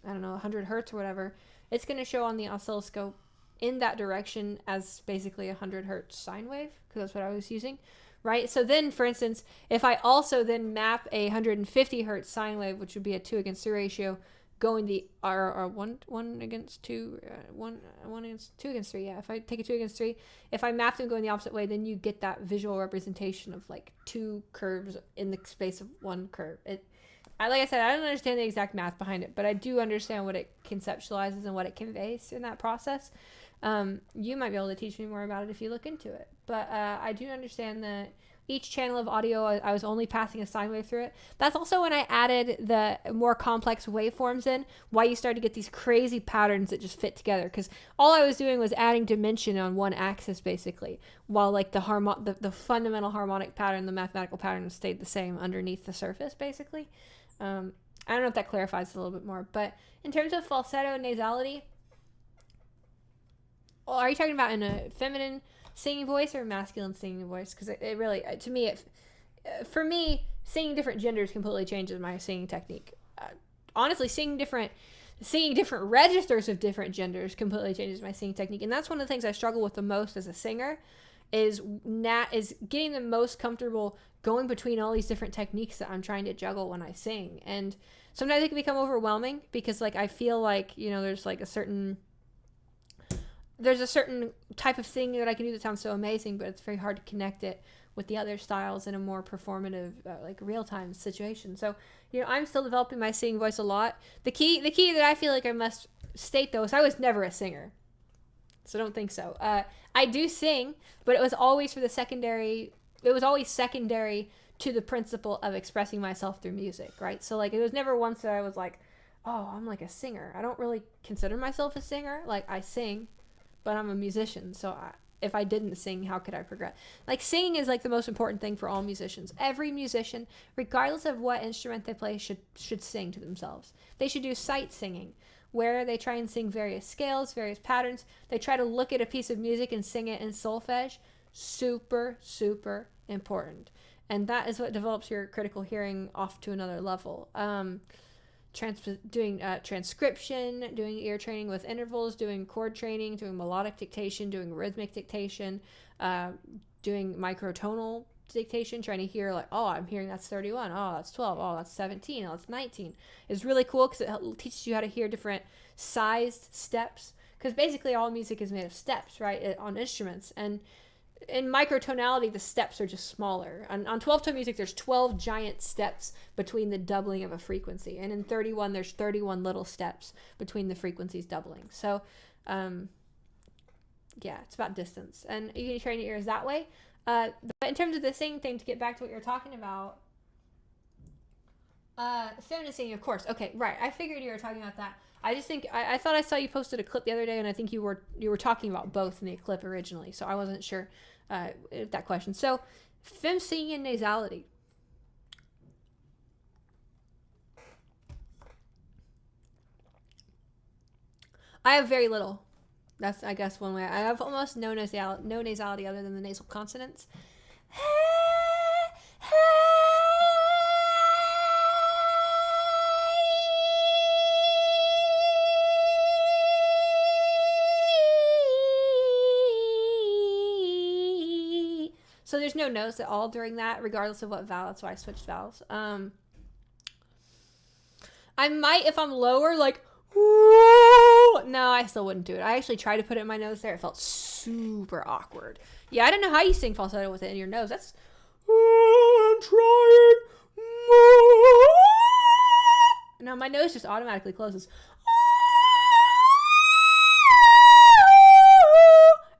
I don't know, 100 hertz or whatever, it's going to show on the oscilloscope in that direction as basically a 100 hertz sine wave, because that's what I was using, right? So then, for instance, if I also then map a 150 hertz sine wave, which would be a 2:3 ratio, going the one against 2, 2:3. Yeah, if I take a 2:3, if I map them going the opposite way, then you get that visual representation of like two curves in the space of one curve. Like I said, I don't understand the exact math behind it, but I do understand what it conceptualizes and what it conveys in that process. You might be able to teach me more about it if you look into it. But I do understand that each channel of audio, I was only passing a sine wave through it. That's also when I added the more complex waveforms in, why you start to get these crazy patterns that just fit together. Because all I was doing was adding dimension on one axis, basically, while like the fundamental harmonic pattern, the mathematical pattern, stayed the same underneath the surface, basically. I don't know if that clarifies it a little bit more. But in terms of falsetto nasality, are you talking about in a feminine singing voice or masculine singing voice? Because it really, to me, for me, singing different genders completely changes my singing technique. Honestly, singing different registers of different genders completely changes my singing technique, and that's one of the things I struggle with the most as a singer, is getting the most comfortable going between all these different techniques that I'm trying to juggle when I sing. And sometimes it can become overwhelming because, like, I feel like, you know, there's a certain type of singing that I can do that sounds so amazing, but it's very hard to connect it with the other styles in a more performative, like real-time situation. So, you know, I'm still developing my singing voice a lot. The key that I feel like I must state, though, is I was never a singer. So don't think so. I do sing, but it was always secondary to the principle of expressing myself through music, right? So, like, it was never once that I was like, oh, I'm like a singer. I don't really consider myself a singer. Like, I sing, but I'm a musician. So if I didn't sing, how could I progress? Like, singing is like the most important thing for all musicians. Every musician, regardless of what instrument they play, should sing to themselves. They should do sight singing, where they try and sing various scales, various patterns. They try to look at a piece of music and sing it in solfege. Super, super important. And that is what develops your critical hearing off to another level. Doing transcription, doing ear training with intervals, doing chord training, doing melodic dictation, doing rhythmic dictation, doing microtonal dictation, trying to hear like, oh, I'm hearing that's 31, oh, that's 12, oh, that's 17, oh, that's 19. It's really cool because it teaches you how to hear different sized steps, because basically all music is made of steps, right, on instruments. And in microtonality, the steps are just smaller. On 12-tone music, there's 12 giant steps between the doubling of a frequency. And in 31, there's 31 little steps between the frequencies doubling. So, yeah, it's about distance. And you can train your ears that way. But in terms of the singing thing, to get back to what you're talking about, feminine singing, of course. Okay, right. I figured you were talking about that. I just think I thought I saw you posted a clip the other day, and I think you were talking about both in the clip originally, so I wasn't sure that question. So, fem singing and nasality. I have very little. That's, I guess, one way. I have almost no nasality other than the nasal consonants. So there's no nose at all during that, regardless of what vowel. That's why I switched vowels. I might, if I'm lower, like, no, I still wouldn't do it. I actually tried to put it in my nose there. It felt super awkward. Yeah, I don't know how you sing falsetto with it in your nose. That's, I'm trying. No, my nose just automatically closes.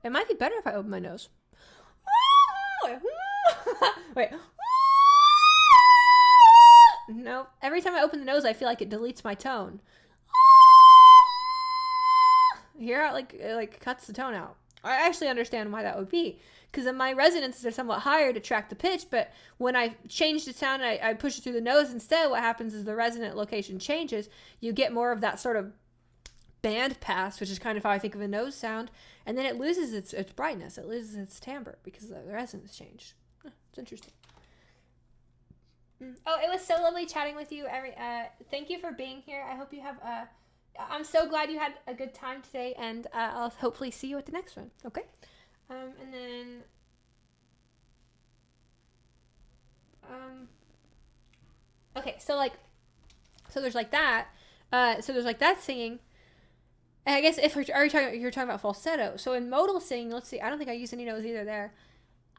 It might be better if I open my nose. Wait. No. Every time I open the nose, I feel like it deletes my tone. Hear how it like cuts the tone out. I actually understand why that would be, because my resonances are somewhat higher to track the pitch, but when I change the sound and I push it through the nose instead, what happens is the resonant location changes. You get more of that sort of band pass, which is kind of how I think of a nose sound, and then it loses its brightness. It loses its timbre because the resonance changed. It's interesting. Oh, it was so lovely chatting with you. Thank you for being here. I hope you have I'm so glad you had a good time today, and I'll hopefully see you at the next one. Okay? And then okay, so there's like that. So there's like that singing. And I guess if you're talking about falsetto. So in modal singing, let's see. I don't think I use any nose either there.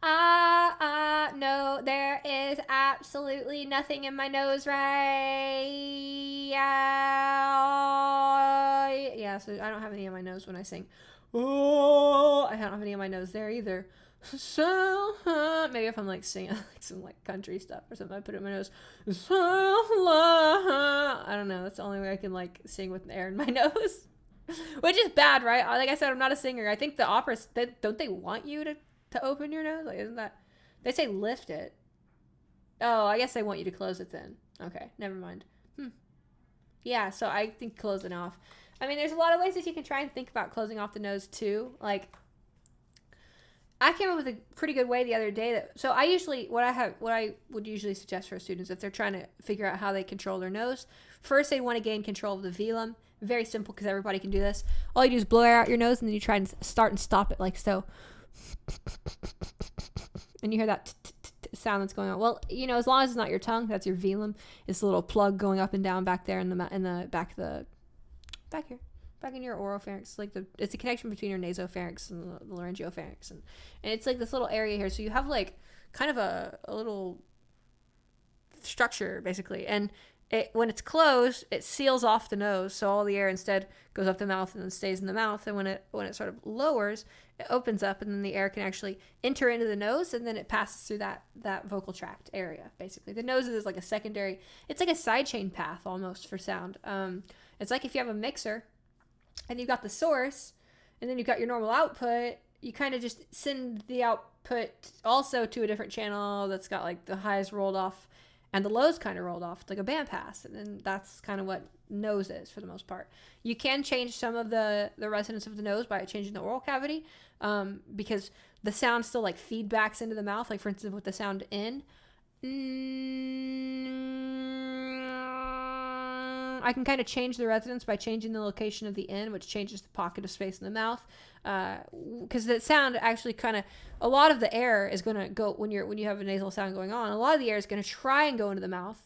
No, there is absolutely nothing in my nose right. Yeah, so I don't have any in my nose when I sing. Oh, I don't have any in my nose there either. So maybe if I'm like singing like some like country stuff or something, I put it in my nose. I don't know. That's the only way I can like sing with air in my nose, which is bad, right? Like I said, I'm not a singer. I think the operas, don't they want you to open your nose? Like, isn't that, they say lift it. Oh, I guess they want you to close it then. Okay, never mind. Yeah, so I think close it off. I mean, there's a lot of ways that you can try and think about closing off the nose too. Like, I came up with a pretty good way the other day so I usually, what I would usually suggest for students if they're trying to figure out how they control their nose, first they want to gain control of the velum. Very simple, because everybody can do this. All you do is blow air out your nose, and then you try and start and stop it like so. And you hear that sound that's going on. Well, as long as it's not your tongue, that's your velum. It's a little plug going up and down back there in the back here, back in your oropharynx. It's a connection between your nasopharynx and the laryngopharynx, and it's like this little area here. So you have like kind of a little structure basically, and when it's closed, it seals off the nose, so all the air instead goes up the mouth and then stays in the mouth. And when it sort of lowers, it opens up, and then the air can actually enter into the nose, and then it passes through that vocal tract area. Basically, the nose is like a secondary. It's like a sidechain path almost for sound. It's like if you have a mixer, and you've got the source, and then you've got your normal output. You kind of just send the output also to a different channel that's got like the highs rolled off and the lows kind of rolled off. It's like a bandpass, and then that's kind of what nose is for the most part. You can change some of the resonance of the nose by changing the oral cavity, because the sound still like feedbacks into the mouth. Like for instance, with the sound in, I can kind of change the resonance by changing the location of the in, which changes the pocket of space in the mouth. Because the sound actually a lot of the air is going to go when you have a nasal sound going on. A lot of the air is going to try and go into the mouth.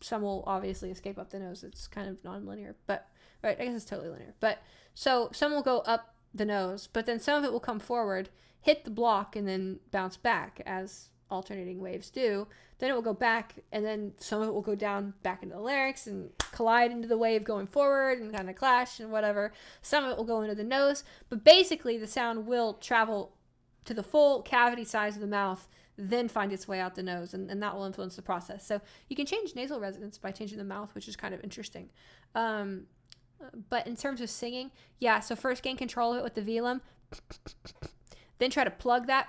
Some will obviously escape up the nose. It's kind of non-linear, but right, I guess it's totally linear. But so some will go up the nose, but then some of it will come forward, hit the block, and then bounce back as alternating waves do. Then it will go back, and then some of it will go down back into the larynx and collide into the wave going forward and kind of clash and whatever. Some of it will go into the nose, but basically the sound will travel to the full cavity size of the mouth, then find its way out the nose, and that will influence the process. So you can change nasal resonance by changing the mouth, which is kind of interesting. But in terms of singing, yeah, so first gain control of it with the velum, then try to plug that.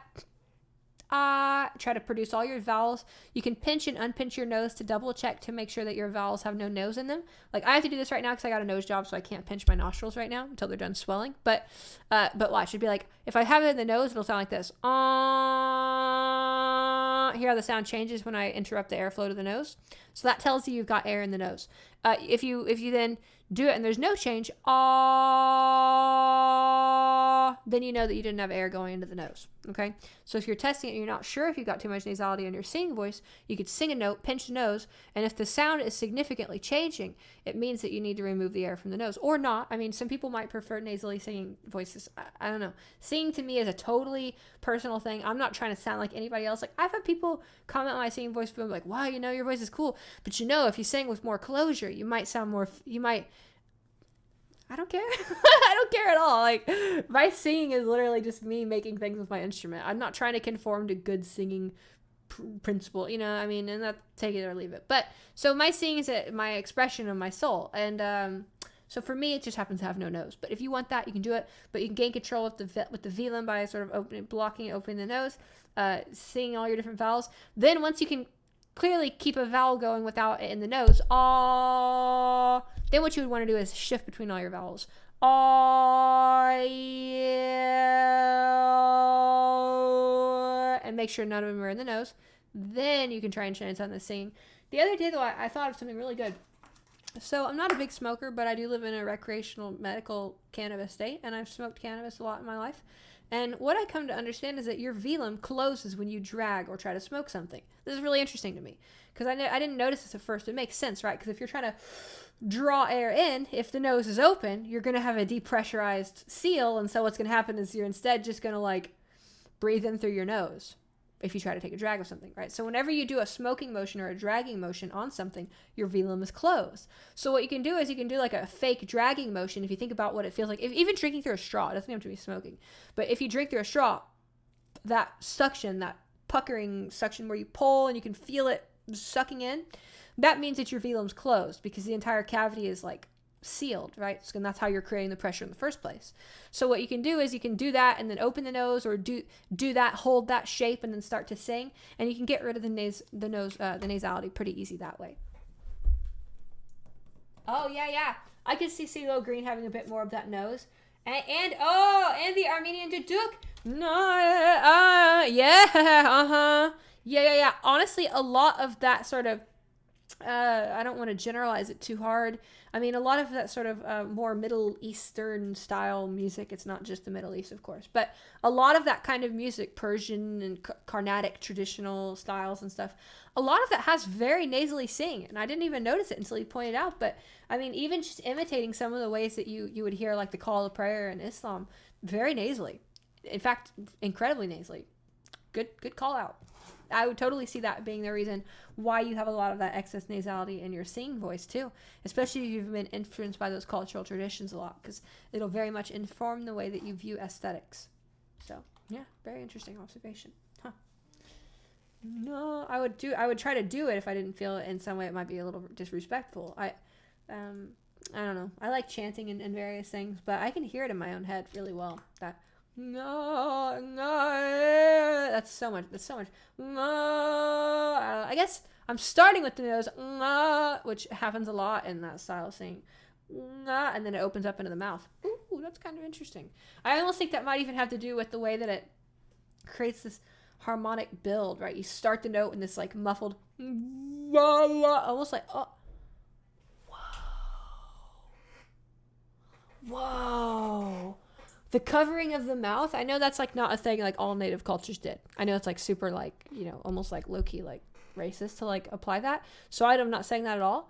ah, try to produce all your vowels. You can pinch and unpinch your nose to double check to make sure that your vowels have no nose in them. Like I have to do this right now because I got a nose job, so I can't pinch my nostrils right now until they're done swelling. But watch, it'd be like, if I have it in the nose, it'll sound like this. Hear how the sound changes when I interrupt the airflow to the nose. So that tells you you've got air in the nose. If you then do it and there's no change, then you know that you didn't have air going into the nose. Okay? So if you're testing it and you're not sure if you've got too much nasality in your singing voice, you could sing a note, pinch the nose, and if the sound is significantly changing, it means that you need to remove the air from the nose. Or not. I mean, some people might prefer nasally singing voices. I don't know. Singing to me is a totally personal thing. I'm not trying to sound like anybody else. Like, I've had people comment on my singing voice, but I'm like, wow, you know, your voice is cool. But you know, if you sing with more closure, you might sound more, I don't care. I don't care at all. Like, my singing is literally just me making things with my instrument. I'm not trying to conform to good singing principle, you know, I mean, and that, take it or leave it. But so my singing is my expression of my soul. And so for me, it just happens to have no nose. But if you want that, you can do it. But you can gain control with the velum by sort of opening the nose, singing all your different vowels. Then once you can clearly keep a vowel going without it in the nose, then what you would want to do is shift between all your vowels. And make sure none of them are in the nose. Then you can try and change on the singing. The other day, though, I thought of something really good. So I'm not a big smoker, but I do live in a recreational medical cannabis state, and I've smoked cannabis a lot in my life. And what I come to understand is that your velum closes when you drag or try to smoke something. This is really interesting to me because I didn't notice this at first. It makes sense, right? Because if you're trying to draw air in, if the nose is open, you're going to have a depressurized seal. And so what's going to happen is you're instead just going to like breathe in through your nose if you try to take a drag of something, right? So whenever you do a smoking motion or a dragging motion on something, your velum is closed. So what you can do is you can do like a fake dragging motion if you think about what it feels like. If, even drinking through a straw, it doesn't have to be smoking. But if you drink through a straw, that suction, that puckering suction where you pull and you can feel it sucking in, that means that your velum's closed because the entire cavity is like sealed, right? And that's how you're creating the pressure in the first place. So what you can do is you can do that and then open the nose, or do that, hold that shape, and then start to sing, and you can get rid of the nasality pretty easy that way. Oh yeah, I could see CeeLo Green having a bit more of that nose, and the Armenian Duduk. No, yeah. Honestly, a lot of that sort of I don't want to generalize it too hard. I mean, a lot of that sort of more Middle Eastern style music, it's not just the Middle East, of course, but a lot of that kind of music, Persian and Carnatic traditional styles and stuff, a lot of that has very nasally sing, and I didn't even notice it until you pointed out. But I mean, even just imitating some of the ways that you would hear like the call of prayer in Islam, very nasally. In fact, incredibly nasally. Good call out. I would totally see that being the reason why you have a lot of that excess nasality in your singing voice too, especially if you've been influenced by those cultural traditions a lot, because it'll very much inform the way that you view aesthetics. So yeah, very interesting observation. Huh. No, I would try to do it if I didn't feel in some way it might be a little disrespectful. I don't know. I like chanting and various things, but I can hear it in my own head really well. No, that's so much. I guess I'm starting with the nose, which happens a lot in that style of singing, and then it opens up into the mouth. Ooh, that's kind of interesting. I almost think that might even have to do with the way that it creates this harmonic build, right? You start the note in this like muffled, almost like, oh, whoa. The covering of the mouth, I know that's like not a thing like all native cultures did. I know it's like super like, you know, almost like low-key like racist to like apply that. So I'm not saying that at all.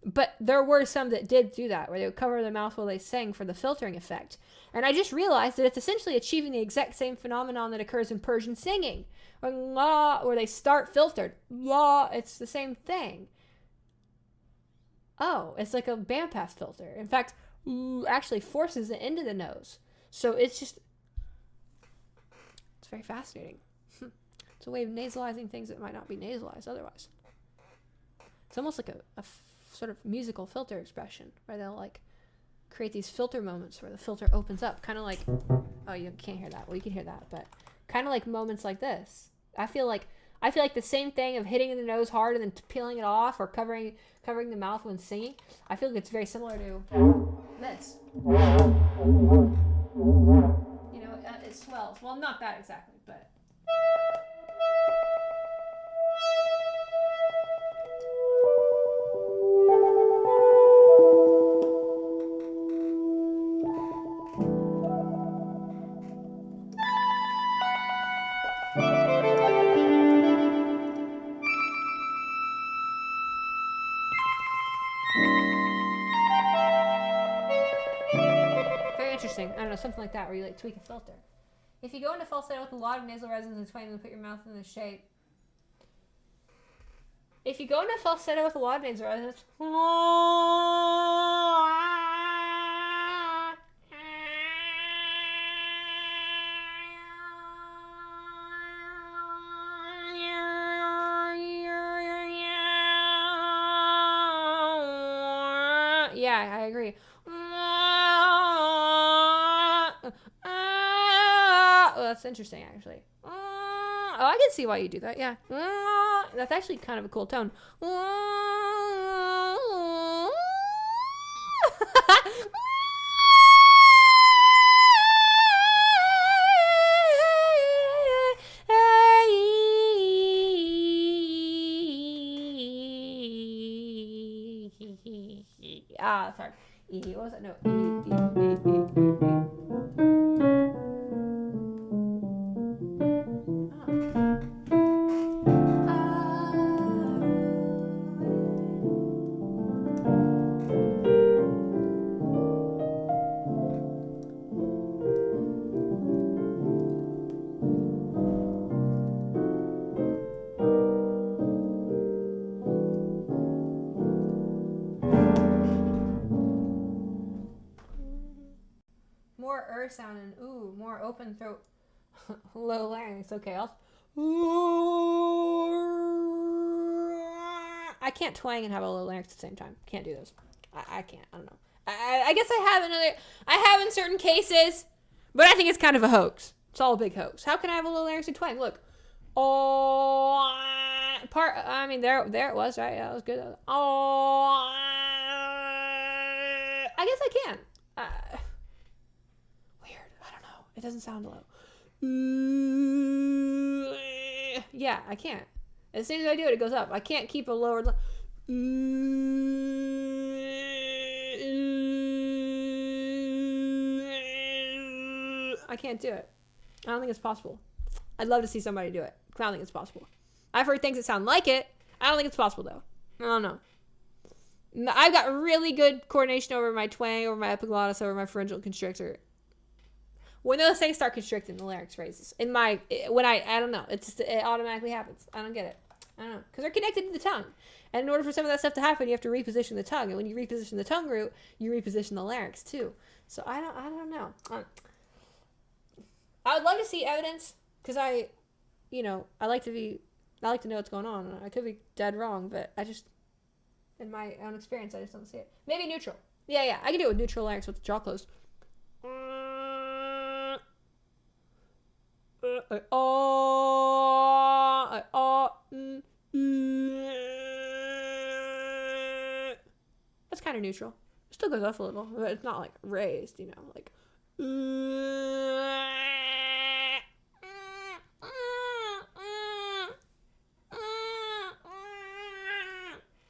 But there were some that did do that, where they would cover their mouth while they sang for the filtering effect. And I just realized that it's essentially achieving the exact same phenomenon that occurs in Persian singing, where they start filtered. It's the same thing. Oh, it's like a bandpass filter. In fact, actually forces it into the nose. So it's very fascinating. It's a way of nasalizing things that might not be nasalized otherwise. It's almost like a sort of musical filter expression, where they'll like create these filter moments where the filter opens up, kind of like, oh, you can't hear that. Well, you can hear that, but kind of like moments like this, I feel like the same thing of hitting the nose hard and then peeling it off, or covering the mouth when singing. I feel like it's very similar to this. You know, it swells. Well, not that exactly, but. Interesting. I don't know, something like that, where you like tweak a filter. If you go into falsetto with a lot of nasal resonance and twang, and put your mouth in the shape. If you go into falsetto with a lot of nasal resonance, yeah, I agree. That's interesting, actually. Oh, I can see why you do that. Yeah, that's actually kind of a cool tone. Sorry. E. What was that? No. More sound and more open throat, low larynx. Okay, I can't twang and have a low larynx at the same time. Can't do those. I can't. I don't know. I guess I have in certain cases, but I think it's kind of a hoax. It's all a big hoax. How can I have a low larynx and twang? Look. I mean, there it was, right? Yeah, that was good. I guess I can. It doesn't sound low. Yeah, I can't. As soon as I do it goes up. I can't keep a lower. I can't do it. I don't think it's possible. I'd love to see somebody do it. I don't think it's possible. I've heard things that sound like it. I don't think it's possible, though. I don't know. I've got really good coordination over my twang, over my epiglottis, over my pharyngeal constrictor. When those things start constricting, the larynx raises. I don't know. It automatically happens. I don't get it. I don't know. Because they're connected to the tongue. And in order for some of that stuff to happen, you have to reposition the tongue. And when you reposition the tongue root, you reposition the larynx too. So I don't know. I would love to see evidence, because I like to know what's going on. I could be dead wrong, but in my own experience, I just don't see it. Maybe neutral. Yeah. I can do it with neutral larynx with the jaw closed. That's kind of neutral. It still goes up a little, but it's not like raised, like.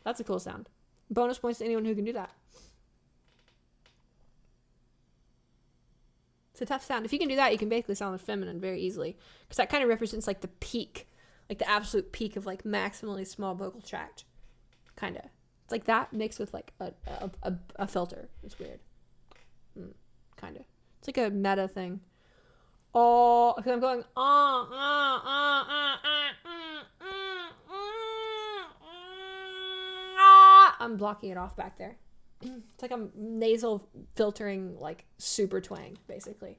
That's a cool sound. Bonus points to anyone who can do that. It's a tough sound. If you can do that, you can basically sound feminine very easily, because that kind of represents like the peak, like the absolute peak of like maximally small vocal tract, kind of. It's like that mixed with like a filter. It's weird, kind of. It's like a meta thing. Oh, because I'm going I'm blocking it off back there. It's like I'm nasal filtering like super twang, basically.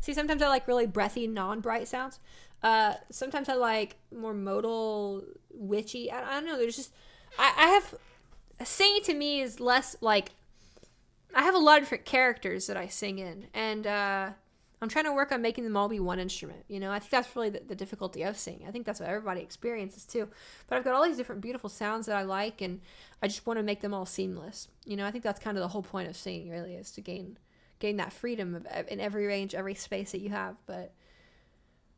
See, sometimes I like really breathy, non-bright sounds. Sometimes I like more modal, witchy. I don't know. There's just I singing to me is less like, I have a lot of different characters that I sing in, and I'm trying to work on making them all be one instrument. You know, I think that's really the difficulty of singing. I think that's what everybody experiences too. But I've got all these different beautiful sounds that I like, and I just want to make them all seamless. You know, I think that's kind of the whole point of singing, really, is to gain that freedom in every range, every space that you have. But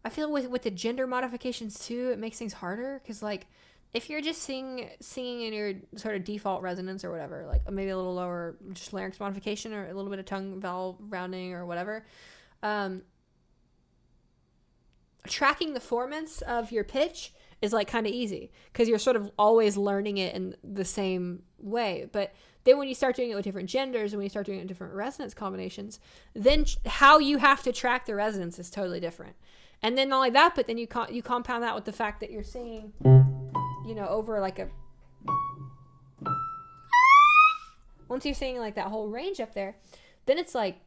I feel with the gender modifications too, it makes things harder, because like, if you're just singing in your sort of default resonance or whatever, like maybe a little lower, just larynx modification or a little bit of tongue vowel rounding or whatever, tracking the formants of your pitch is like kind of easy, because you're sort of always learning it in the same way. But then when you start doing it with different genders and when you start doing it with different resonance combinations, then how you have to track the resonance is totally different. And then not only that, but then you compound that with the fact that you're singing, you know, over like a, once you're singing like that whole range up there, then it's like,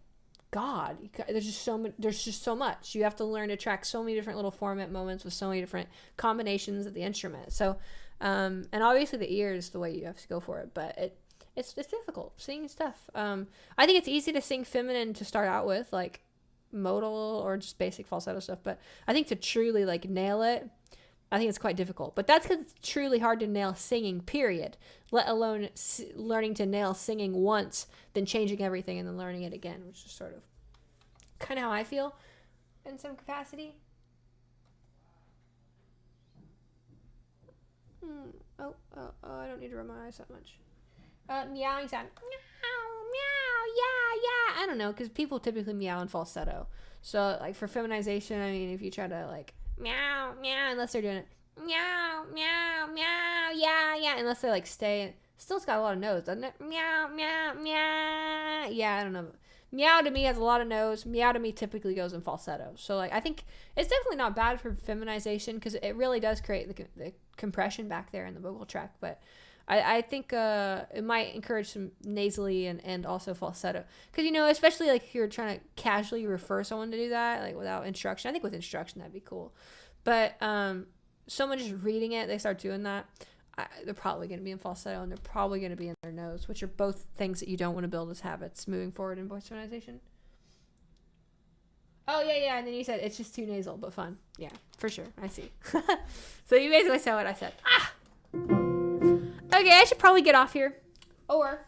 God, there's just so much. You have to learn to track so many different little format moments with so many different combinations of the instrument. So, and obviously the ear is the way you have to go for it, but it's difficult singing stuff. I think it's easy to sing feminine to start out with, like modal or just basic falsetto stuff. But I think to truly like nail it, I think it's quite difficult. But that's because it's truly hard to nail singing, period. Let alone learning to nail singing once, then changing everything and then learning it again, which is sort of kind of how I feel in some capacity. Oh, I don't need to rub my eyes that much. Meowing sound. Meow, meow, yeah. I don't know, because people typically meow in falsetto. So, like, for feminization, I mean, if you try to, like, meow, meow, unless they're doing it, meow, meow, meow, yeah, unless they, like, stay, still's got a lot of no's, doesn't it? Meow, meow, meow, yeah, I don't know. Meow to me has a lot of no's. Meow to me typically goes in falsetto. So, like, I think it's definitely not bad for feminization, because it really does create the compression back there in the vocal track, but I think it might encourage some nasally and also falsetto. Because, you know, especially like if you're trying to casually refer someone to do that, like without instruction. I think with instruction that'd be cool. But someone just reading it, they start doing that, they're probably going to be in falsetto, and they're probably going to be in their nose, which are both things that you don't want to build as habits moving forward in voice feminization. Oh, yeah, and then you said it's just too nasal, but fun. Yeah, for sure. I see. So you basically said what I said. Okay, I should probably get off here. Or...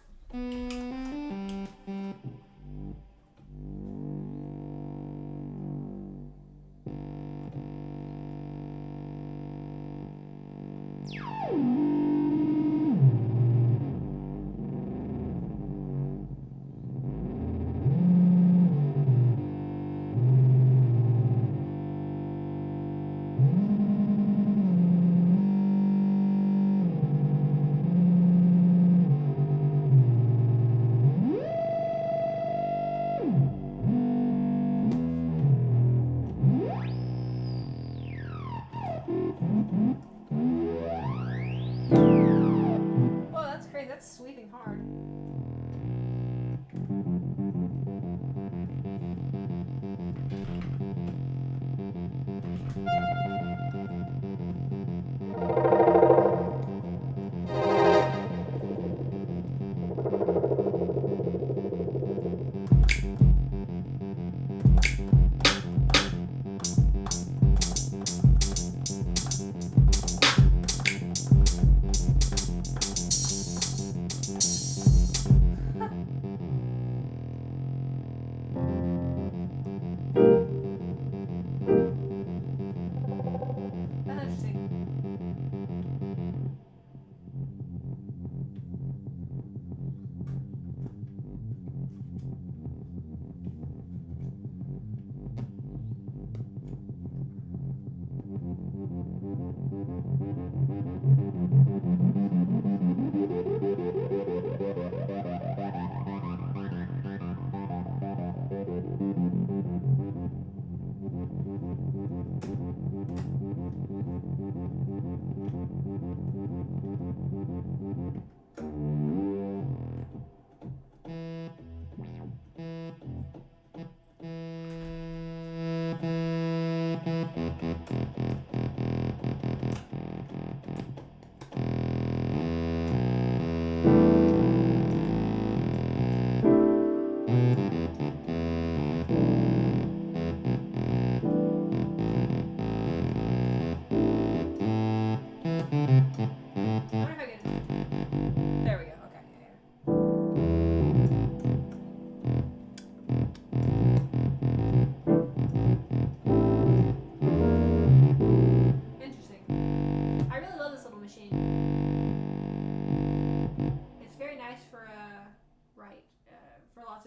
That's sweeping hard.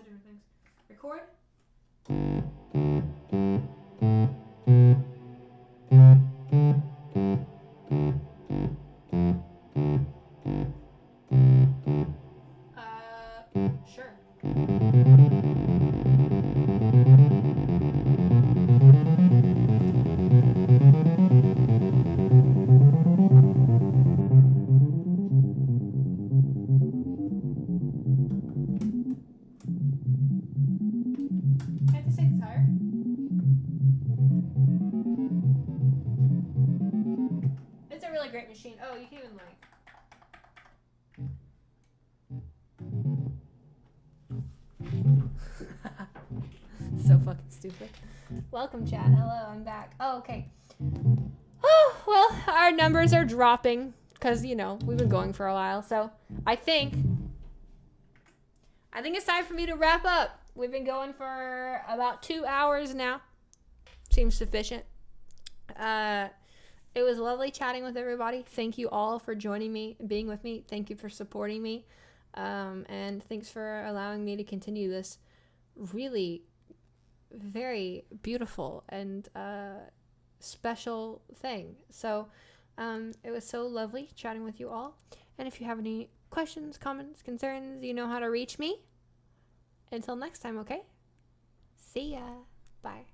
different things. Record. Sure. Can't they say it's higher? It's a really great machine. Oh, you can even like. So fucking stupid. Welcome, chat. Hello, I'm back. Oh, okay. Oh, well, our numbers are dropping because, you know, we've been going for a while. So I think it's time for me to wrap up. We've been going for about 2 hours now. Seems sufficient. It was lovely chatting with everybody. Thank you all for joining me, being with me. Thank you for supporting me. And thanks for allowing me to continue this really very beautiful and special thing. So it was so lovely chatting with you all. And if you have any questions, comments, concerns, you know how to reach me. Until next time, okay? See ya. Bye.